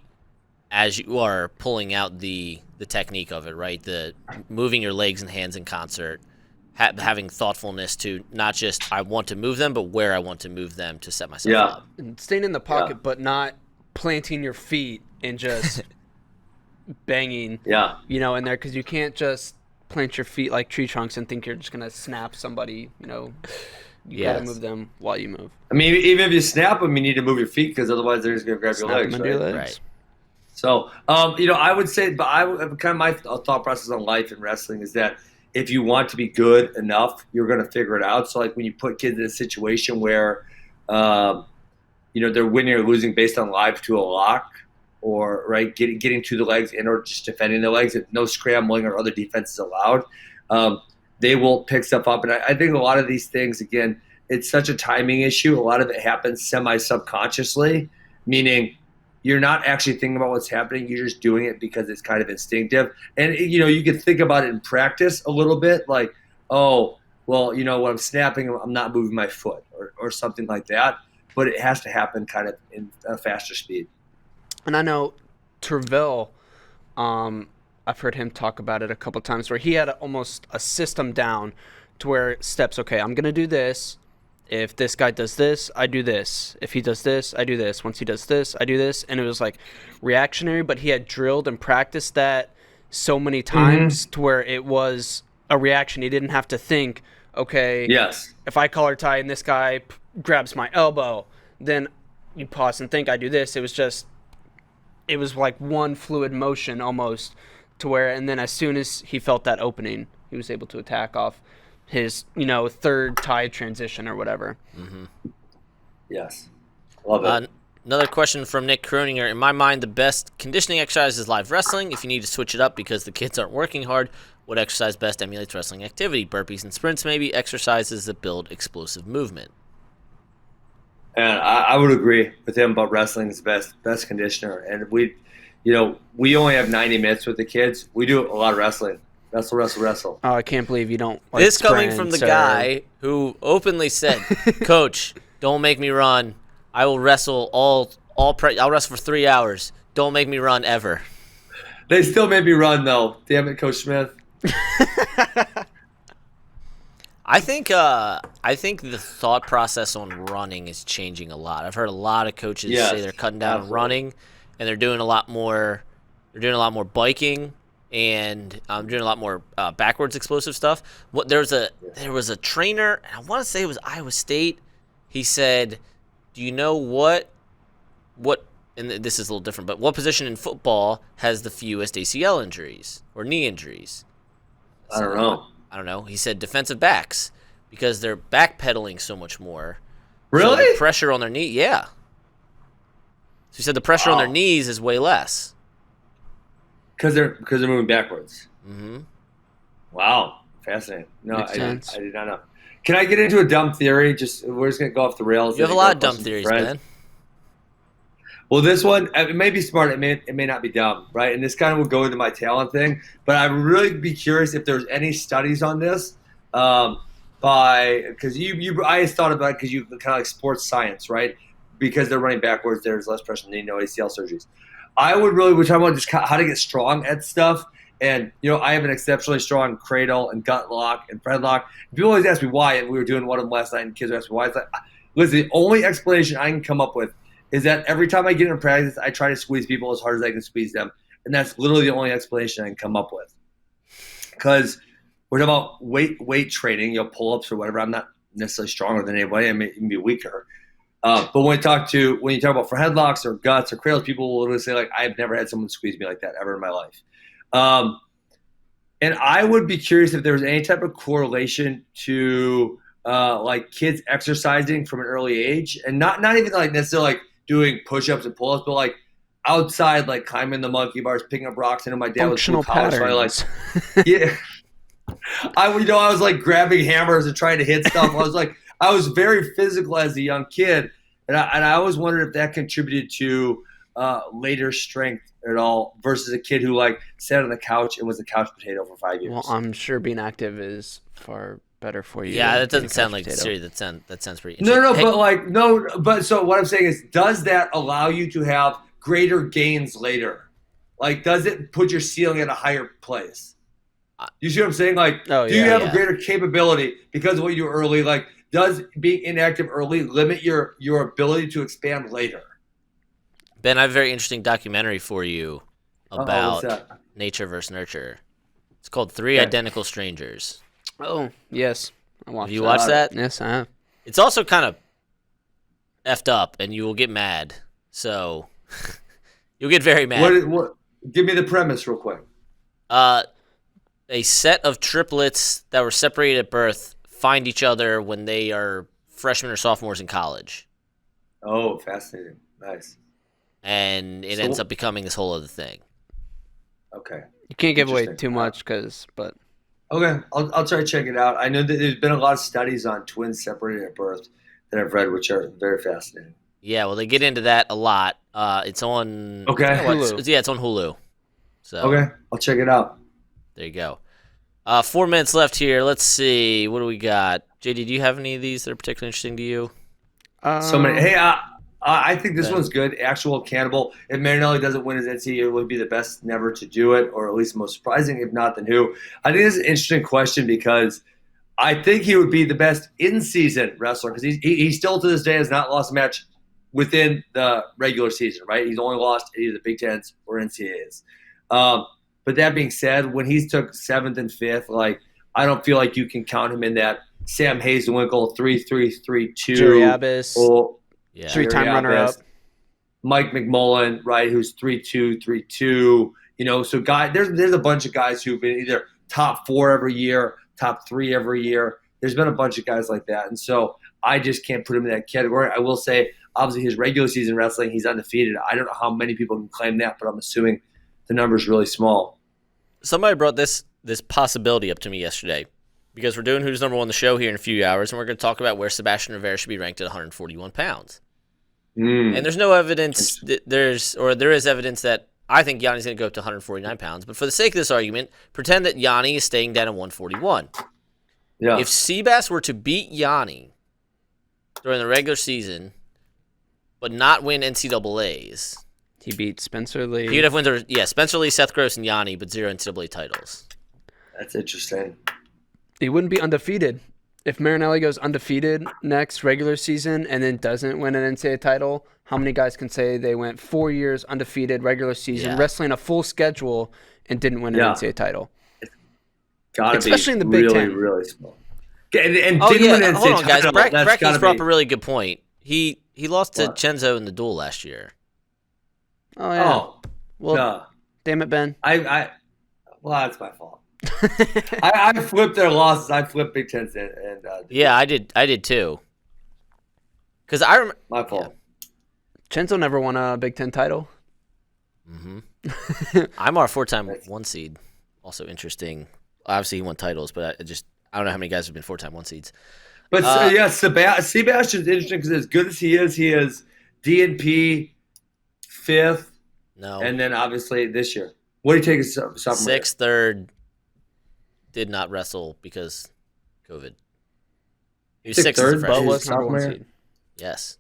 as you are pulling out the technique of it, right? The moving your legs and hands in concert, having thoughtfulness to not just I want to move them, but where I want to move them to set myself up. And staying in the pocket, but not planting your feet and just banging, in there, because you can't just plant your feet like tree trunks and think you're just gonna snap somebody. You gotta move them while you move. I mean, even if you snap them, you need to move your feet because otherwise they're just gonna grab your legs. Right? So, I would say, but kind of my thought process on life and wrestling is that if you want to be good enough, you're going to figure it out. So, like when you put kids in a situation where, they're winning or losing based on live to a lock, or getting to the legs and or just defending the legs, and no scrambling or other defenses allowed, they will pick stuff up. And I think a lot of these things, again, it's such a timing issue. A lot of it happens semi-subconsciously, meaning you're not actually thinking about what's happening. You're just doing it because it's kind of instinctive. And, you can think about it in practice a little bit like, oh, well, when I'm snapping, I'm not moving my foot or something like that. But it has to happen kind of in a faster speed. And I know Terville, I've heard him talk about it a couple times where he had almost a system down to where steps, okay, I'm going to do this. If this guy does this, I do this. If he does this, I do this. Once he does this, I do this. And it was like reactionary, but he had drilled and practiced that so many times to where it was a reaction. He didn't have to think, okay, yes, if I collar tie and this guy grabs my elbow, then you pause and think, I do this. It was like one fluid motion almost to where, and then as soon as he felt that opening, he was able to attack off his, third tie transition or whatever. Mm-hmm. Yes. Love it. Another question from Nick Kroninger. In my mind, the best conditioning exercise is live wrestling. If you need to switch it up because the kids aren't working hard, what exercise best emulates wrestling activity? Burpees and sprints, maybe. Exercises that build explosive movement. And I would agree with him about wrestling is the best conditioner. And we only have 90 minutes with the kids. We do a lot of wrestling. Wrestle. Oh, I can't believe you don't. This coming from the guy who openly said, "Coach, don't make me run. I will wrestle I'll wrestle for 3 hours. Don't make me run ever." They still made me run though. Damn it, Coach Smith. I think the thought process on running is changing a lot. I've heard a lot of coaches say they're cutting down on running, and they're doing a lot more. They're doing a lot more biking. And I'm doing a lot more backwards explosive stuff. There was a trainer, I want to say it was Iowa State. He said, "Do you know what?" And this is a little different, but what position in football has the fewest ACL injuries or knee injuries? I don't know. He said defensive backs because they're backpedaling so much more. Really? So the pressure on their knee, yeah. So he said the pressure on their knees is way less. Because they're moving backwards. Mm-hmm. Wow, fascinating. No, I did not know. Can I get into a dumb theory? We're just gonna go off the rails. You have a lot of dumb theories, man. Well, this one it may be smart. It may not be dumb, right? And this kind of will go into my talent thing. But I would really be curious if there's any studies on this. Because I just thought about it because you kind of like sports science, right? Because they're running backwards, there's less pressure, no ACL surgeries. I would really, which I want just how to get strong at stuff. And, I have an exceptionally strong cradle and gut lock and Fred lock. People always ask me why, and we were doing one of them last night, and kids asked me why. It's like, listen, the only explanation I can come up with is that every time I get in practice, I try to squeeze people as hard as I can squeeze them. And that's literally the only explanation I can come up with. Because we're talking about weight training, pull-ups or whatever. I'm not necessarily stronger than anybody. I may even be weaker. But when you talk about for headlocks or guts or cradles, people will literally say, like, I've never had someone squeeze me like that ever in my life. And I would be curious if there was any type of correlation to like kids exercising from an early age, and not even like necessarily like doing push-ups and pull-ups, but like outside, like climbing the monkey bars, picking up rocks. And my dad was blue collar, so I yeah. I was like grabbing hammers and trying to hit stuff. I was very physical as a young kid, and I always wondered if that contributed to later strength at all versus a kid who like sat on the couch and was a couch potato for 5 years. Well, I'm sure being active is far better for you. Yeah, that doesn't sound like serious. That sounds pretty interesting. But so what I'm saying is, does that allow you to have greater gains later? Like, does it put your ceiling at a higher place? You see what I'm saying? Like, do you have a greater capability because of what you do early? Like, does being inactive early limit your ability to expand later? Ben, I have a very interesting documentary for you about nature versus nurture. It's called Three Identical Strangers. Oh, yes. I watched Have you watched that? Yes, I have. It's also kind of effed up, and you will get mad. So you'll get very mad. What? Give me the premise real quick. A set of triplets that were separated at birth find each other when they are freshmen or sophomores in college. Oh, fascinating. Nice. And it ends up becoming this whole other thing. Okay. You can't give away too much, but... Okay, I'll try to check it out. I know that there's been a lot of studies on twins separated at birth that I've read, which are very fascinating. Yeah, well, they get into that a lot. It's on Hulu. Yeah, it's on Hulu. So okay, I'll check it out. There you go. 4 minutes left here. Let's see. What do we got? JD, do you have any of these that are particularly interesting to you? So many. Hey, I think this one's good. Actual cannibal. If Marinelli doesn't win his NCAA, it would be the best never to do it, or at least most surprising. If not, then who? I think this is an interesting question because I think he would be the best in-season wrestler because he still to this day has not lost a match within the regular season, right? He's only lost either the Big Tens or NCAAs. But that being said, when he's took 7th and 5th, like I don't feel like you can count him in that Sam Hazelwinkle 3-3-3-2. Jerry Abbas. Yeah. 3-time runner-up. Mike McMullen, right, who's 3-2-3-2. So there's a bunch of guys who've been either top 4 every year, top 3 every year. There's been a bunch of guys like that. And so I just can't put him in that category. I will say, obviously, his regular season wrestling, he's undefeated. I don't know how many people can claim that, but I'm assuming the number's really small. Somebody brought this possibility up to me yesterday because we're doing Who's Number One the show here in a few hours, and we're going to talk about where Sebastian Rivera should be ranked at 141 pounds. And there's no evidence there is evidence that I think Yanni's going to go up to 149 pounds. But for the sake of this argument, pretend that Yanni is staying down at 141. Yeah. If Seabass were to beat Yanni during the regular season, but not win NCAAs, he beat Spencer Lee. he would have won. Spencer Lee, Seth Gross, and Yanni, but 0 NCAA titles. That's interesting. He wouldn't be undefeated. If Marinelli goes undefeated next regular season and then doesn't win an NCAA title, how many guys can say they went 4 years undefeated regular season, wrestling a full schedule, and didn't win an NCAA title? Especially in the Big Ten. Really small. And didn't Hold win an on, NCAA guys. title. Bracky's brought up a really good point. He lost to Chenzo in the duel last year. Oh, yeah. Oh, well, damn it, Ben. well, that's my fault. I flipped their losses. I flipped Big Tens and I did too. Because I remember my fault. Chenzo never won a Big Ten title. I'm our 4-time 1 seed. Also interesting. Obviously, he won titles, but I don't know how many guys have been 4-time 1 seeds. But Sebastian's interesting because as good as he is DNP 5th. No. And then obviously this year. What do you take as sophomore? 6th, 3rd. Did not wrestle because COVID. He was 6th as a freshman. But was number 1 seed. Yes.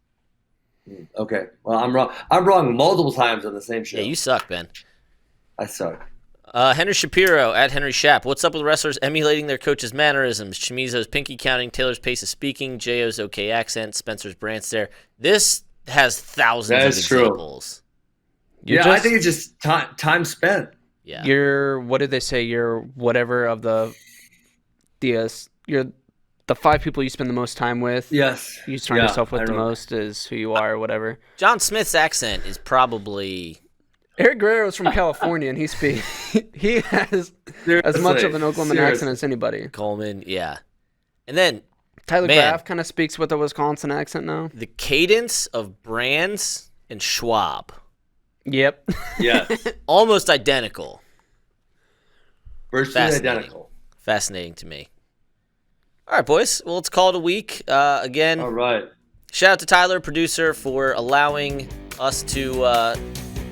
Okay. Well, I'm wrong. I'm wrong multiple times on the same show. Yeah, you suck, Ben. I suck. Henry Shapiro at Henry Shapp. What's up with wrestlers emulating their coach's mannerisms? Chimizo's pinky counting, Taylor's pace of speaking, J.O.'s okay accent, Spencer's brand stare. This has thousands of examples. I think it's just time spent. Yeah. You're, what did they say? You're whatever of you're the 5 people you spend the most time with. Yes. You surround yourself with the most is who you are or whatever. John Smith's accent is probably... Eric Guerrero's from California, and he has as much of an Oklahoma accent as anybody. Coleman, yeah. And then... Tyler Graff kind of speaks with a Wisconsin accent now. The cadence of Brands and Schwab. Yep. Yeah. Almost identical. Virtually identical. Fascinating to me. All right, boys. Well, let's call it a week. Again, all right. Shout out to Tyler, producer, for allowing us to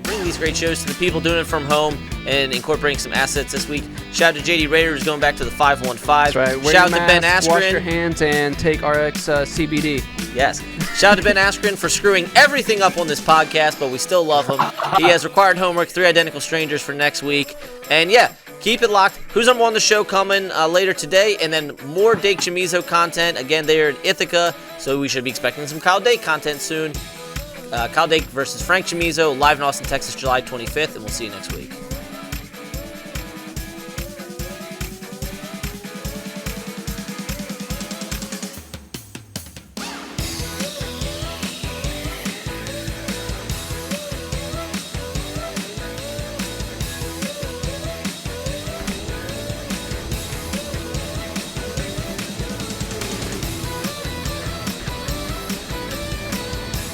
bring these great shows to the people doing it from home and incorporating some assets this week. Shout out to JD Rader, who's going back to the 515. That's right. Wear Shout your out to Ben mask, Askren. Wash your hands and take RX CBD. Yes. Shout out to Ben Askren for screwing everything up on this podcast, but we still love him. He has required homework, 3 Identical Strangers for next week. And yeah, keep it locked. Who's Number One the show coming later today, and then more Dake Chamizo content. Again, they are in Ithaca, so we should be expecting some Kyle Dake content soon. Kyle Dake versus Frank Chamizo, live in Austin, Texas, July 25th, and we'll see you next week.